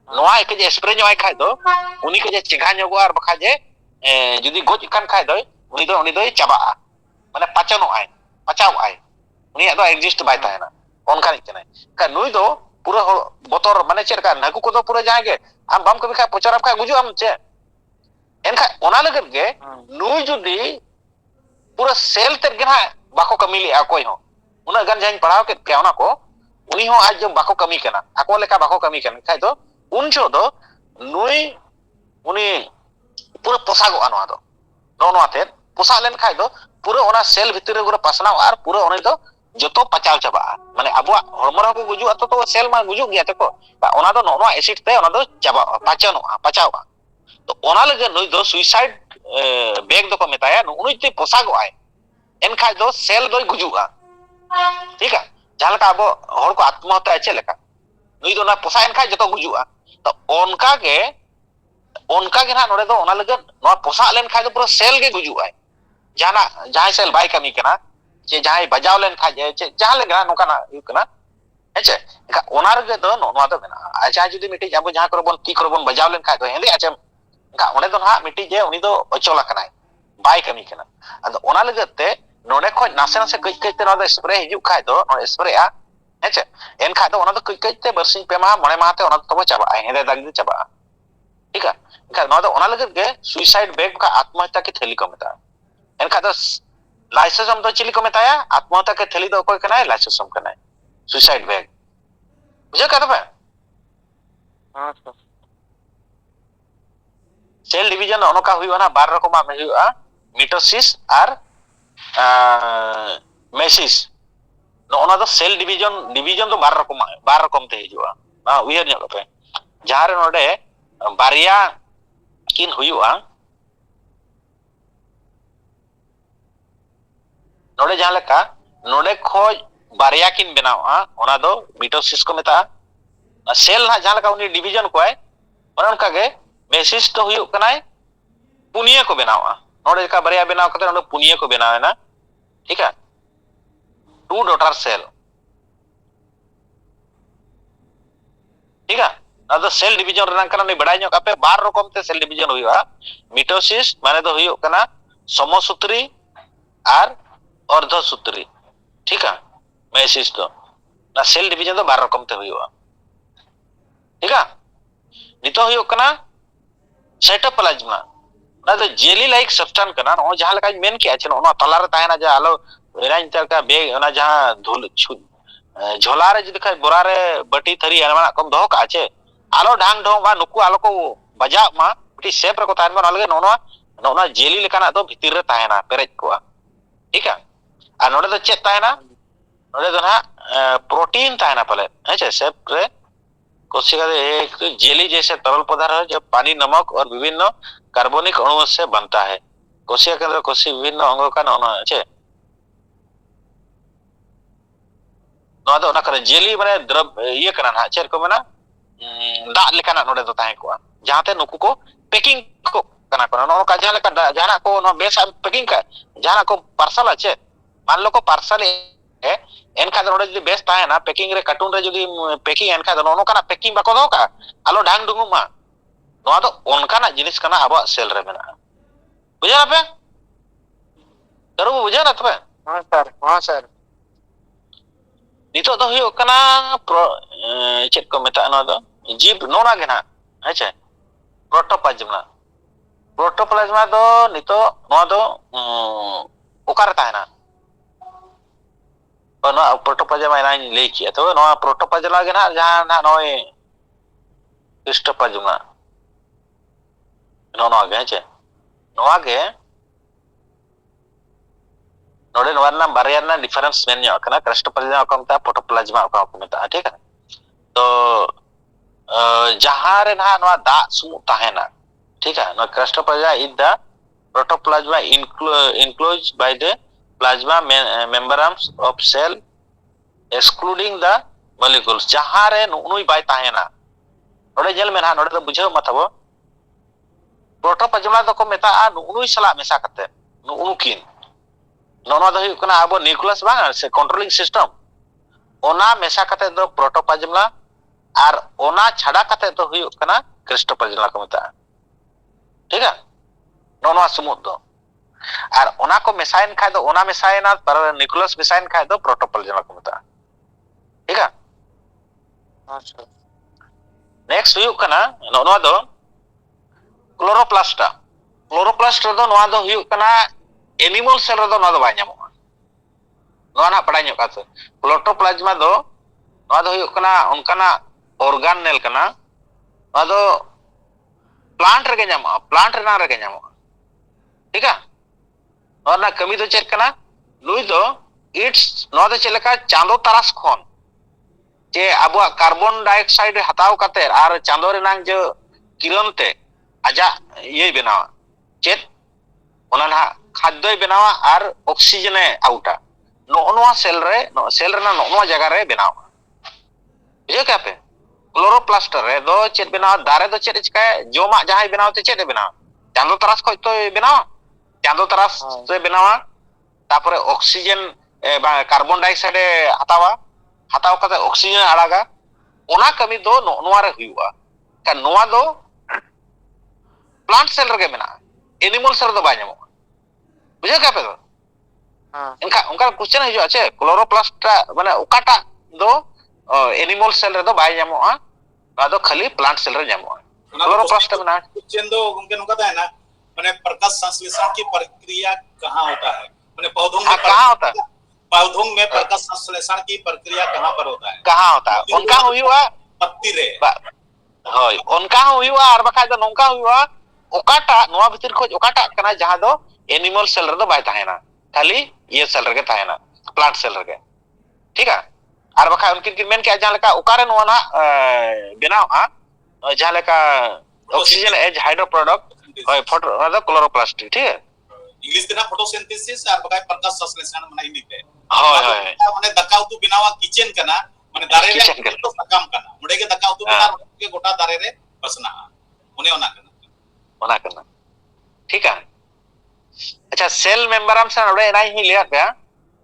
नोआ एक जे स्प्रे नो आय खाय दो उनी के जे चिघा नो आर बखा जे जदी गोज कान खाय दो उनी दो चाबा माने पाचनो आय पचाव आय उनी दो एग्जिस्ट बाय ताहेना ओनका नि कने का नुई दो पूरा बोतर माने चेर का नाकु को दो पूरा जाय गे हम बम कभी खाय पचराब खाय गुजु हम चे एनखा ओना लगत गे नुई जदी पूरा सेल ते गना बाको कमी ले कोई हो उना गन जाइन पढ़ाव के के ओना को उनी हो आज जो बाको कमी कना आको लेका बाको कमी कना खाय दो उन जो दो नुई उनी पूरा पोसागो अनवा दो नोनो आते पोसा लेन खाय दो पूरा ओना सेल भितर रे पूरा पसना और पूरा ओने दो जतो पचाव चाबा माने अबवा हरमोरा को गुजु अतो तो सेल मा गुजु गया तको ओना दो नोनो एसिड ते ओना दो चाबा पाचनो पचाव तो ओना लगे नुई दो सुसाइड बेग दो को मेताया उनी ते पोसागो आय एन खाय दो सेल दो गुजुगा ठीक है जहां लका अब हर को आत्महत्या चे लेका नुई दो ना पोसा एन खाय जतो गुजुगा तो ओनका के ना नोडे दो ओना लगे नो पोसा लेन खाय दो पूरा सेल के गुजु आय जाना जहां सेल बाय कमी कना जे जहां बजाव लेन खाय जे जहां लगे नोका ना यु कना हेचे का ओना रे दो नो दो बेना अच्छा जदी मिटी अब जहां करबन की करबन बजाव लेन खाय दो हेंदे अच्छा का ओने दो ना मिटी जे उनी दो अचोला कनाय बाय कमी कना अदो ओना लगे ते नोडे खो नासे नासे कई कई ते नो स्प्रे हिजु खाय दो नो स्प्रे आ हेचे एन खाय दो ओना दो कई कई ते बरसिंग पे मा मणे माते ओना तो चाबा हेंदे दाग दे चाबा ठीक है का नो दो ओना लगे के सुसाइड बेग का आत्महत्या की थैली को मेता एन खा दो लाइसोसोम तो चिली को मेताया आत्महत्या के थैली दो कोई कनाय लाइसोसोम कनाय सुसाइड बेग बुझे का तबे हाँ सर सेल डिवीजन ओनका हुई ना बार रकम में हुआ मिटोसिस और मेसिस ओना दो सेल डिवीजन तो बार रकम ते हिजुआ ना उयर ᱧᱚᱜ पे जहां रे नोडे बारिया किन हुआ नोडे जहां लेका नोडे खोज बारिया किन बनावा ओना दो मिटोसिस को मेता सेल ना जहां लेका उनी डिवीजन को है ओना उनका के मेसिस तो हुई कनाय पुनिया को बनावा नोडे का बारिया बनाव कते नोडे पुनिया को बनावे ना ठीक है 2 डॉटर सेल ठीक है अदो सेल डिवीजन रना कना नै बडाय ᱧᱚᱜ आपे बार रकम ते सेल डिवीजन हुआ मिटोसिस माने दो हुई कना समसूत्री और अर्धसूत्री ठीक है मेसिस तो ना सेल डिवीजन तो बार रकम ते हुआ ठीक है नितो हुई कना साइटोप्लाज्मा ना तो जेली लाइक सब्सटेंस कना नो जहां लका मेन की आछे नो तला रे ताहेना जे आलो एराइन तर का बेग ना जहां धुल झोला रे जदि खाय बोरा रे बटी थरी एना कम दो का आछे आलो ढांग ढोंग बा नुकु आलो को बजा मा टी सेप रे को तान मा अलगे नो नोना जेली लेकाना दो भितर रे ताहेना पेरेज कोआ ठीक है और नोडे दो चेक ताहेना नोडे दो ना प्रोटीन ताहेना पले है सेप रे कोशिका एक जेली जैसे तरल पदार्थ है जो पानी नमक और विभिन्न कार्बनिक अणुओं से बनता है कोशिका के अंदर कोशिका विभिन्न अंगों का नोना है नोआ दो ना करे जेली माने द्रव ये करना ना चेर को मना दा लेकाना नोडे दो ताहे को जहां नुकु को पैकिंग को कना को नो का जहां को नो बेस पैकिंग का जहां को पार्सल আছে मान लो को पार्सल है एनखा दो नोडे बेस ताहे ना पैकिंग रे कार्टून रे जदी पैकिंग एनखा दो नो कना पैकिंग बाको दो का आलो ढांग डुंगु मा नो दो ओनका ना जिनिस कना अब सेल रे मेना बुझा पे करू बुझा ना तबे हाँ सर नितो दो हुयो कना चेक को मेता ना दो जीव नोना गे ना है प्रोटोप्लाज्मा दो नितो नोआ दो ओकारे ताहेना तो नोआ प्रोटोप्लाज्मा इनाइन लई किया तो नोआ प्रोटोप्लाज्मा गे ना जहां ना नोय हिस्टोप्लाज्मा नोआ गे चे नोआ गे नोडे नोआ ना बारिया ना डिफरेंस मेन ᱧᱚᱜ kana क्रिस्टोप्लाज्मा को मता प्रोटोप्लाज्मा को मता ठीक है तो जहां रे ना नोआ दा सुमु ताहेना ठीक है no cytoplasm is the protoplasm enclosed by the plasma membranes of cell excluding the molecules जहां रे नुई बाय ताहेना नोडे जेल में ना नोडे तो बुझाव मतबो प्रोटोप्लाज्मा तो को मेता नुई सला मेसा कते नुकिन नोना दो हुयो कना आबो न्यूक्लियस बा से कंट्रोलिंग सिस्टम ओना मेसा कते दो प्रोटोप्लाज्मा और ओना छाड़ा कते दो हुयो कना क्रिस्टोप्लाज्मा को मेता ठीक है नोना समुद दो और ओना को मेसाइन खाय दो ओना मेसाइना पर न्यूक्लियस मेसाइन खाय दो प्रोटोप्लाज्मा को मेता ठीक है हाँ सर नेक्स्ट हुयो कना नोना दो क्लोरोप्लास्ट दो नोआ दो हुयो कना एनिमल सेल रे दो नोआ दो बाय ᱧᱟᱢᱚᱜᱼᱟ नोआ ना पढ़ाई ᱧᱚᱜ काते प्रोटोप्लाज्मा दो नोआ दो हुयो कना उनकाना ऑर्गेनेल कना नोआ दो प्लांट रे ᱧᱟᱢᱚᱜᱼᱟ प्लांट रे ना रे ᱧᱟᱢᱚᱜᱼᱟ ठीक है नोआ ना कमी दो चेक कना नुई दो इट्स नोआ दो चेलका चांदो तरास खन जे आबो कार्बन डाइऑक्साइड हटाव काते आर चांदो रे नांग जो किरण ते आजा ये बनावा चेत ओना ना खाद्य बनावा और ऑक्सीजन आउटा नोआ सेल रे ना नोआ जगह रे बनावा बुझे क्या पे क्लोरोप्लास्ट रे दो चेत बनावा दारे दो चेत चिकाय जोमा जहां बनावते चेत बनावा चांदो तरास खय तो बनावा चांदो तरास से बनावा तापरे ऑक्सीजन कार्बन डाइऑक्साइड हतावा कते ऑक्सीजन आड़ागा ओना कमी दो नोआ रे हुआ का नोआ दो प्लांट सेल रे मेना एनिमल सेल दो बाय ᱧᱟᱢᱚᱜᱼᱟ बुझे क्या पे दो हाँ इनका उनका क्वेश्चन है जो अच्छे क्लोरोप्लास्ट माने ओकाटा दो एनिमल सेल रे दो बाय ᱧᱟᱢᱚᱜᱼᱟ ना दो खाली प्लांट सेल रे ᱧᱟᱢᱚᱜᱼᱟ क्लोरोप्लास्ट में ना क्वेश्चन दो उनके नुका है ना माने प्रकाश संश्लेषण की प्रक्रिया कहाँ होता है माने कहाँ होता है पौधों में प्रकाश संश्लेषण की प्रक्रिया कहाँ पर होता है कहाँ होता है उनका हुआ पत्ती रे होय उनका हुआ और बखा दो नोंका हुआ ओकाटा नोआ भीतर खोज ओकाटा कना जहां दो एनिमल सेल रे दो बाय ताहेना खाली ये सेल रे ताहेना प्लांट सेल रे ठीक है और बखा उनकी मेन के जहां लका ओकारे नोआ ना बनावा जहां लका ऑक्सीजन एज हाइड्रो प्रोडक्ट होय फोटो मतलब क्लोरोप्लास्ट ठीक है इंग्लिश देना फोटोसिंथेसिस और बकाय प्रकाश संश्लेषण माने हिंदी ते होय होय माने दका उतु बनावा किचन कना माने दारे रे तो सकाम कना मुडे के दका उतु बना के गोटा दारे रे बसना उने ओना कना ठीक है अच्छा सेल मेम्ब्रेन से नोडे ना ही लिया पे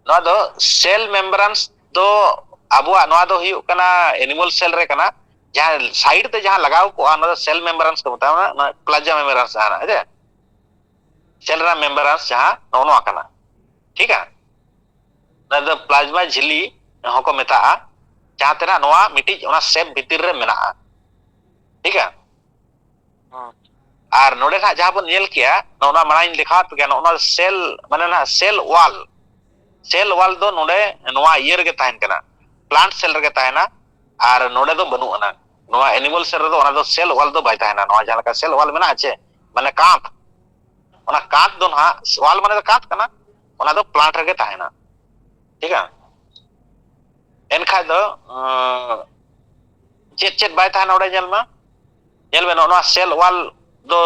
नोआ दो सेल मेम्ब्रेन दो अबुआ नोआ दो हुयो कना एनिमल सेल रे कना जहां साइड ते जहां लगाव को ना सेल मेम्ब्रेन को बताओ ना प्लाज्मा मेम्ब्रेन आना है सेल रा मेम्ब्रेन जहां नोनो कना ठीक है ना दो प्लाज्मा झिल्ली हको मेता जहां तेना नोआ मिटी ओना सेप भीतर रे मेना ठीक है और नोडे ना जहां बन नेल किया नोना मनाइन लिखा तो क्या नोना सेल माने ना सेल वाल दो नोडे नोआ ईयर के ताहन कना प्लांट सेल रे ताहना और नोडे दो बनु ना नोआ एनिमल सेल रे दो ओना दो सेल वाल दो बाय ताहना नोआ जहां का सेल वाल मेना आछे माने कांत ona कांत दो ना wall माने दो Kant kana ona do plant rege tahena ठीक है एनखा दो चेत चेत बाय tahena ओडे जेल मा जेल में नोना सेल wall दो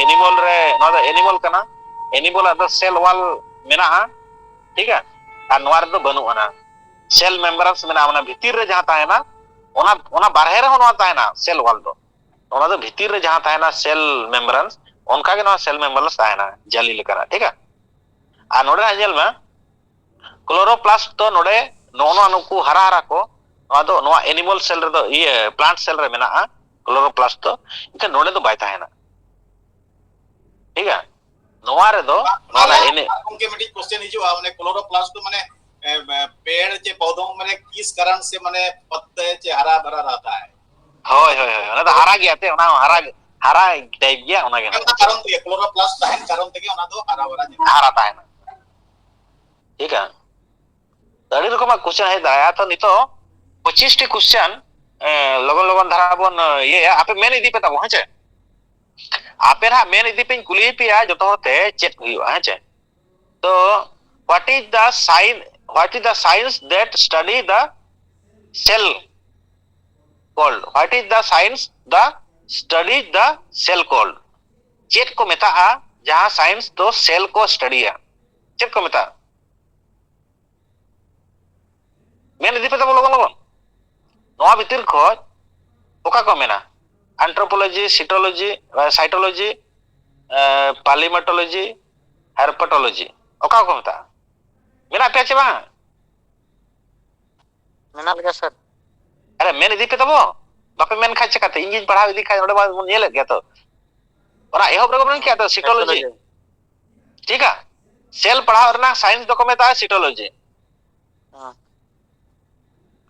एनिमल रे नो दो एनिमल kana एनिमल दो सेल wall मेना ठीक है और नोर दो बनु अना सेल मेंबरस मेना मना भीतर रे जहां tahena ona ona बारहे रे होना tahena सेल wall दो ona do भीतर रे जहां tahena सेल मेंबरस उनका के नो सेल मेंबरस tahena जाली लेकरा ठीक है आ नोडे जेल में क्लोरोप्लास्ट तो नोडे नोनो नुकु हरा हरा को नोआ दो नोआ एनिमल सेल रे दो ये प्लांट सेल रे मेना क्लोरोप्लास्ट तो इनका नोडे दो बाय tahena ठीक है नोआ रे दो नोना एने उनके मिडी क्वेश्चन हिजुआ माने क्लोरोप्लास्ट तो माने पेड़ के पौधों में किस कारण से माने पत्ते चे हरा भरा रहता है होय होय होय ओना दो हरा गया ते ओना हरा हरा टाइप गया ओना के कारण तो ये क्लोरोप्लास्ट है कारण तक ओना दो हरा भरा हरा tahena ठीक है अड़ी रकम क्वेश्चन है दाया तो नितो 25 टी क्वेश्चन लगन लगन धारा बन ये आपे मेन इदी पे तब हचे आपे ना मेन इदी पे कुली पे जतो होते चेक हुआ हचे तो what is the science that study the cell called what is the science the study the cell called चेक को मेता जहां साइंस तो सेल को स्टडी है चेक को मेता मेन इदी पे तब लगन लगन नोआ भीतर खोज ओका को मेना एंथ्रोपोलॉजी साइटोलॉजी पालीमेटोलॉजी हेर्पेटोलॉजी ओका को मेता मेना पे चे बा मेना लगे सर अरे मेन इदी पे तब बापे मेन खा चकाते इंजीन पढ़ाव इदी खा ओडे बाद नेल गया तो ओना एहो प्रॉब्लम क्या तो साइटोलॉजी ठीक है सेल पढ़ाव रना साइंस दो को मेता साइटोलॉजी हां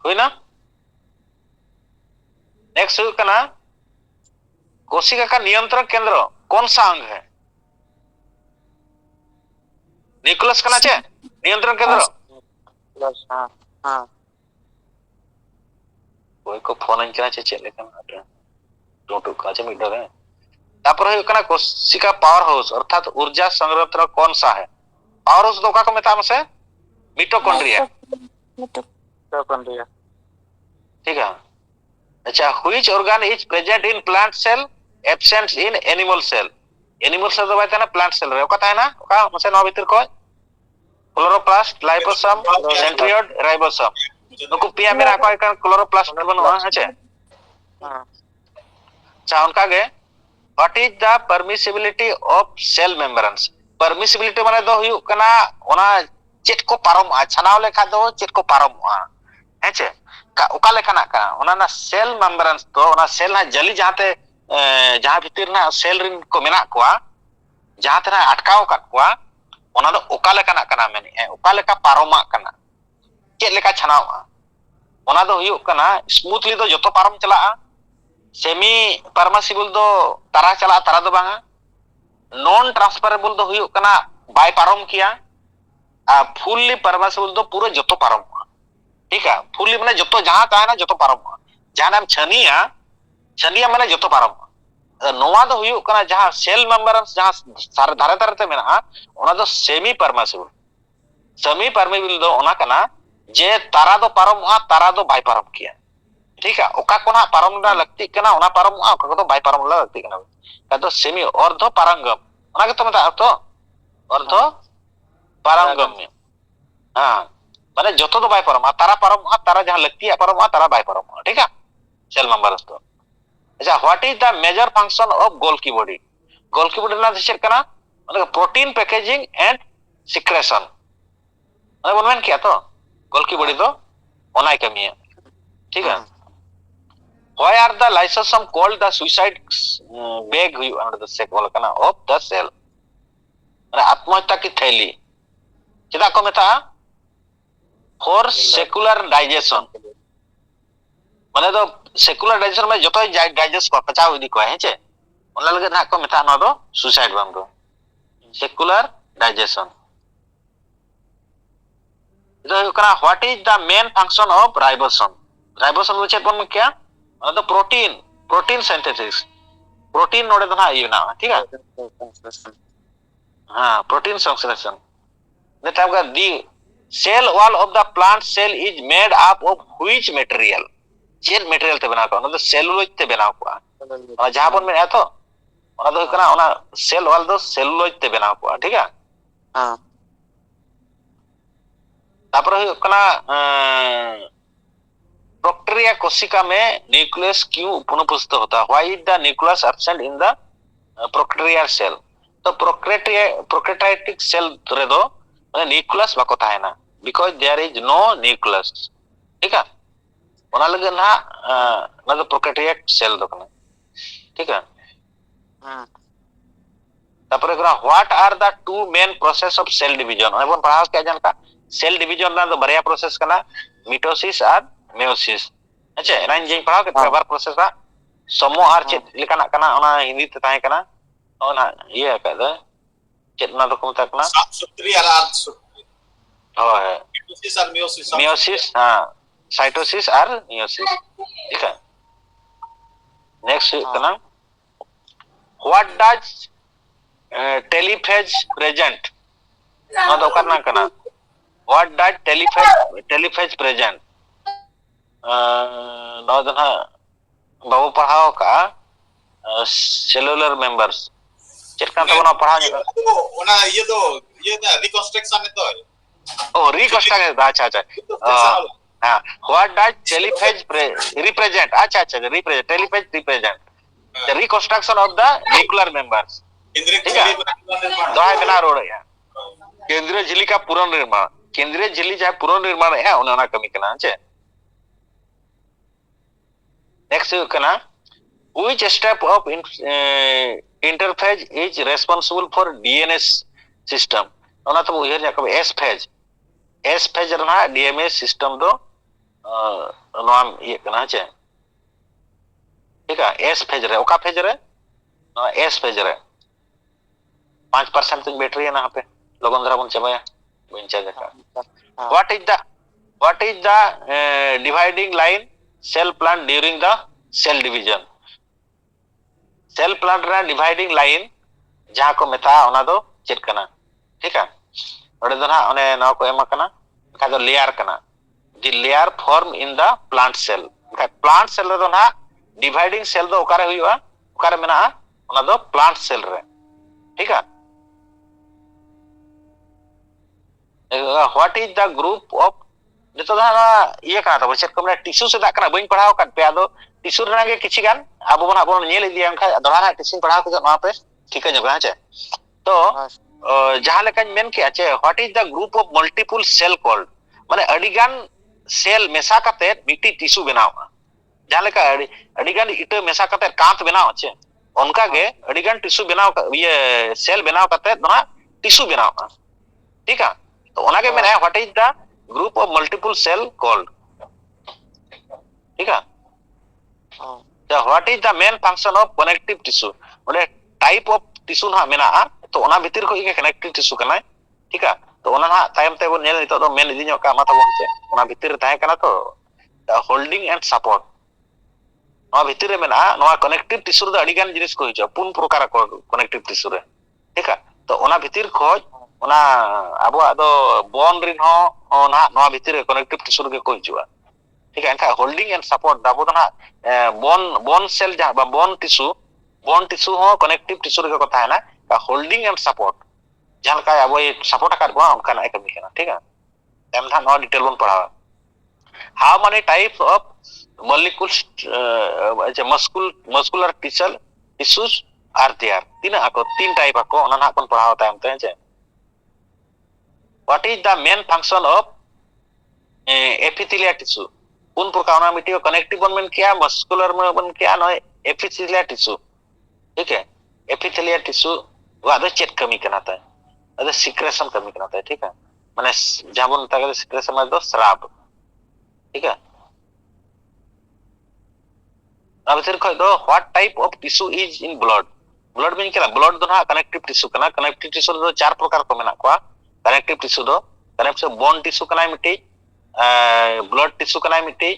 हुई ना नेक्स्ट करना कोशिका का नियंत्रण केंद्र कौन सा अंग है न्यूक्लियस का चे नियंत्रण केंद्र प्लस हां हां कोई को फोन इन चे चे लेकिन टोटो का चे मिडो है तापर है करना कोशिका पावर हाउस अर्थात ऊर्जा संग्रह कौन सा है पावर हाउस दोका को मेता से मिटोकॉन्ड्रिया मिटोकॉन्ड्रिया ठीक है अच्छा which organ is present in plant cell absent in animal cell दो बात है ना प्लांट सेल रे ओका ना ओका मसे नो भीतर को क्लोरोप्लास्ट लाइपोसोम सेंट्रियोड राइबोसोम नुकु पिया मेरा को एक क्लोरोप्लास्ट बनवा हचे हां अच्छा उनका गे what is the permissibility of cell membranes permissibility माने दो हुयु कना ओना चेट को पारम छनाव लेखा दो चेट को पारम हेचे का ओका लेखा का ओना ना सेल मेम्ब्रेन्स तो ओना सेल ना जली जहाते जहां भीतर ना सेल रिन को मेना कोआ जहां तना अटकाव का कोआ ओना दो ओका लेखा ना कना मेनी ओका लेखा पारमा कना चेट लेखा छनाव ओना दो हुयु कना स्मूथली दो जतो पारम चला सेमी परमिसिबल दो तारा चला तारा दो बांगा नॉन ट्रांसफरेबल दो हुयु कना बाय पारम किया फुल्ली परमिसिबल दो पूरा जतो पारम ठीक है फुल्ली माने जतो जहां ता है ना जतो पारम जहां नाम छनिया माने जतो पारम नोवा दो हुयु कना जहां सेल मेम्ब्रेन्स जहां सारे धारे धारे ते मेना ओना दो सेमी परमिसिबल दो ओना कना जे तारा दो बाय पारम किया ठीक है ओका कोना पारम ना लगती कना ओना पारम ओका तो बाय पारम ला लगती कना का तो सेमी अर्ध पारंगम ओना के तो मता तो अर्ध पारंगम हां माने जतो दो बाय पारम तारा जहां लगती है पारम तारा बाय पारम ठीक है सेल मेम्ब्रेन्स तो अच्छा what is the major function of Golgi body ना दिशर कना मतलब प्रोटीन पैकेजिंग एंड सिक्रेशन मतलब बनमेन किया तो गोल्गी बॉडी तो ओनाई कमी है ठीक है why are the lysosome called the suicide bag under the sequel kana of the cell माने आत्महत्या की थैली चेदा को मेता फॉर सेकुलर डाइजेशन माने तो सेकुलर डाइजेशन में जतो डाइजेस्ट को पचाव इदी को है छे ओला लगे ना को मेता न दो सुसाइड बम दो सेकुलर डाइजेशन इधर कना what is the main function of ribosome दो चेत बन क्या माने तो प्रोटीन सिंथेसिस प्रोटीन नोडे तो ना ये ना ठीक है हाँ प्रोटीन संश्लेषण नेता का the cell wall of the plant cell is made up of which material चेन मटेरियल ते बनाव को सेलुलोज ते बनाव को जहां बन में तो ona do kana ona cell wall do celluloid te benaw ko ठीक है हाँ तापर हुई kana प्रोक्टेरिया कोशिका में न्यूक्लियस क्यों पुनःपुष्ट होता है why is the nucleus absent in the prokaryotic cell तो प्रोक्रेटाइटिक सेल रे दो माने न्यूक्लियस बाको ताहेना because there is no nucleus ठीक है ओना लगे ना ना दो प्रोक्रेटिया सेल दो कना ठीक है तापर करा what are the two main process of cell division एबन पढ़ाओ क्या जान का सेल डिवीजन ना तो बरिया प्रोसेस कना मिटोसिस और मेयोसिस अच्छा राइन जे पढ़ाओ के बार प्रोसेस का समो आर चेत लेकाना कना ओना हिंदी ते ताहे कना ओना ये का द चेत ना तो को मता कना सूत्री और अर्ध सूत्री होय मिटोसिस और मेयोसिस मेयोसिस हां साइटोसिस और मेयोसिस ठीक है नेक्स्ट कना what does telophase present no to karna kana what does telophase present no dana babu padhao ka cellular members chet kan to na padhao ona ye da reconstruction है तो oh reconstruction acha acha ha what does telophase represent acha represent telophase represent the reconstruction of the nuclear members दोहा बना road है केंद्रीय झिल्ली का पुनर्निर्माण केंद्रीय झिल्ली चाहे पुनर्निर्माण है उन्होंने कमी करना चाहिए नेक्स्ट करना which step of interphase is responsible for DNA system उन्होंने तो उधर जाकर S phase रहा DNA system तो नाम ये करना चाहिए ठीक है एस फेज रहे ओका फेज रहे एस फेज रहे 5% बैटरी है ना यहाँ पे लोगों द्वारा बन चबाया बन देखा what is the dividing line cell plant during the cell division cell plant रे डिवाइडिंग लाइन जहां को मेता ओना दो चेक करना ठीक है ओडे दो ना ओने ना को एमा करना का दो लेयर करना the layer form in the plant cell plant cell दो ना डिवाइडिंग सेल दो ओकारे हुआ ओकारे मेना ओना दो प्लांट सेल रे ठीक है what is the group of नितो दा ये का तो चेक कमरा टिश्यू से दा कना बइन पढ़ाओ का पे आदो टिश्यू रे के किछि गान अब बना बन नेल दिया एमखा दोहरा टिश्यू पढ़ाओ के वहां पे ठीक है जगह है तो जहां लेका मेन के आछे what is the group of multiple cell called माने अडिगान सेल मेसा काते मिट्टी टिश्यू बनावा जहां लेका अडिगान इटा मेसा काते कांत बनाव छे उनका के अडिगान टिश्यू बनाव ये सेल बनाव काते दोना टिश्यू बनाव ठीक है तो ओना के मेना what is the group of multiple cell called ठीक है तो what is the main function of connective tissue ओने टाइप ऑफ टिश्यू ना मेना तो ओना भीतर को के कनेक्टिव टिश्यू कना ठीक है तो ओना ना टाइम ते बोन नेल तो मेन इदिनो का मा तबो छे ओना भीतर ताहे कना तो होल्डिंग एंड सपोर्ट नवा भीतर रे मेना नवा कनेक्टिव टिश्यू रे अडिगान जिनिस को हिजो पुन प्रकार कनेक्टिव टिश्यू रे ठीक है तो ओना भीतर खोज ओना अब आदो बोन रिन हो ना नवा भीतर कनेक्टिव टिश्यू रे को हिजो ठीक है एनका होल्डिंग एंड सपोर्ट दाबो ना बोन सेल जा बोन टिश्यू हो कनेक्टिव टिश्यू रे को था ना का होल्डिंग एंड सपोर्ट जहां का अब ये सपोर्ट कर बा उनका ना कमी करना ठीक है एम था नो डिटेल बन पढ़ा how many types of muscular tissues are there तीन टाइप आको ओना ना अपन पढ़ाओ टाइम ते जे what is the main function of epithelial tissue उन प्रकार ना मिट्टी कनेक्टिव बन में क्या मस्कुलर में बन क्या नो एपिथेलियल टिश्यू ठीक है एपिथेलियल टिश्यू वो आदो चेक कमी करना था आदो सिक्रेशन कमी करना था ठीक है माने जहां बन तक सिक्रेशन में दो स्राव ठीक है अब फिर कोई दो what type of tissue is in blood में क्या ब्लड दो ना कनेक्टिव टिश्यू कना कनेक्टिव टिश्यू दो चार प्रकार को मेना को कनेक्टिव टिश्यू दो कनेक्टिव बोन टिश्यू कना मिट्टी ब्लड टिश्यू कना मिट्टी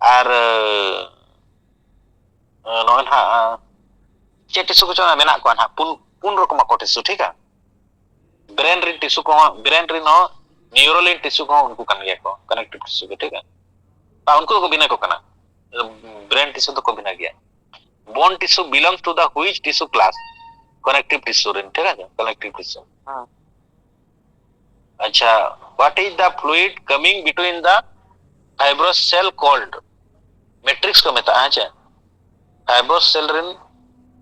और नोन हा चे टिश्यू को मेना को ना पुन रकम को टिश्यू ठीक है ब्रेन rin टिश्यू को ब्रेन rin हो न्यूरोलिन टिश्यू को उनको kan gaya ko connective tissue के ठीक है ता उनको को बिना को कना ब्रेन टिश्यू तो को बिना गया bone tissue belongs to the which tissue class connective tissue rin ठीक है connective tissue हाँ अच्छा what is the fluid coming between the fibrous cell called matrix को मेता है चे fibrous cell rin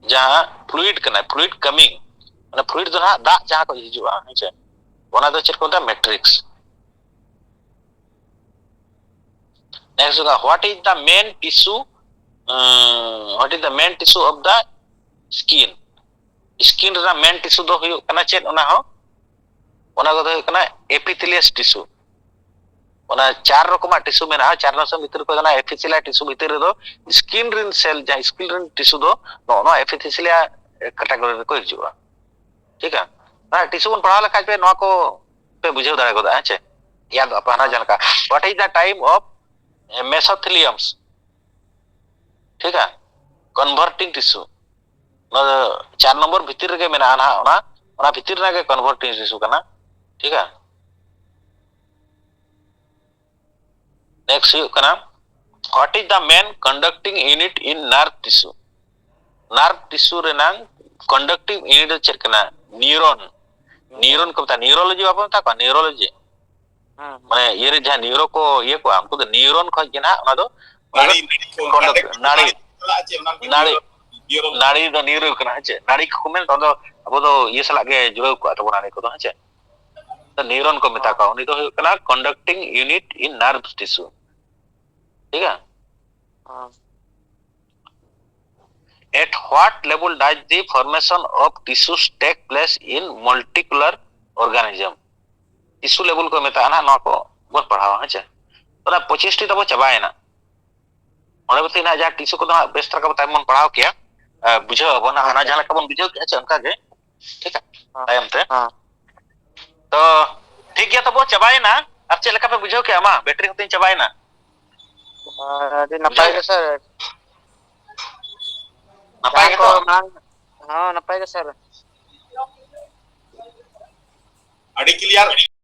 जहाँ fluid कना fluid coming ना fluid तो ना दा जहाँ को हिजुआ है चे वना तो चेक कोता matrix next होगा what is the main tissue what is the main tissue of the skin skin रा main tissue दो हुई कना चेक उना हो उना को तो कना epithelial tissue उना चार रकम टिश्यू में ना चार रकम भीतर को कना epithelial tissue भीतर दो skin rin cell जहाँ skin rin tissue दो नो epithelial कैटेगरी को हिजुआ ठीक है ना टिश्यू बन पढ़ा लगा पे नो को पे बुझे दारे को दा है याद अपना जान का what is the type of mesotheliums ठीक है converting tissue ना 4 नंबर भीतर के में ना ना भीतर ना के converting tissue करना ठीक है next करना what is the main conducting unit in nerve tissue रेनांग conducting unit चेक करना न्यूरॉन को बता न्यूरोलॉजी आप बता का न्यूरोलॉजी माने ये रे जहाँ न्यूरो को ये को हमको तो न्यूरॉन को है ना ना तो नाड़ी तो न्यूरो करना है नाड़ी को में तो अब तो ये सला के जुड़े को तो बनाने को तो है तो न्यूरॉन को मिता का उन्हीं तो करना conducting unit in nerve tissue ठीक है at what level does the formation of tissues take place in multicellular organism tissue level को मिता ना नो को बहुत पढ़ावा है तो ना 25 टी तो वो चबाए ना और बते ना जहाँ टिश्यू को तो बेस्ट तरह का बताए मन पढ़ाओ क्या बुझो अब ना ना जहाँ का मन बुझो क्या चमका के ठीक है टाइम थे तो ठीक है तो वो चबाए ना अब चल का पे बुझो क्या माँ बैटरी को तीन चबाए ना नपाएगा सर नपाएगा तो हाँ नपाएगा सर अड़ी क्लियर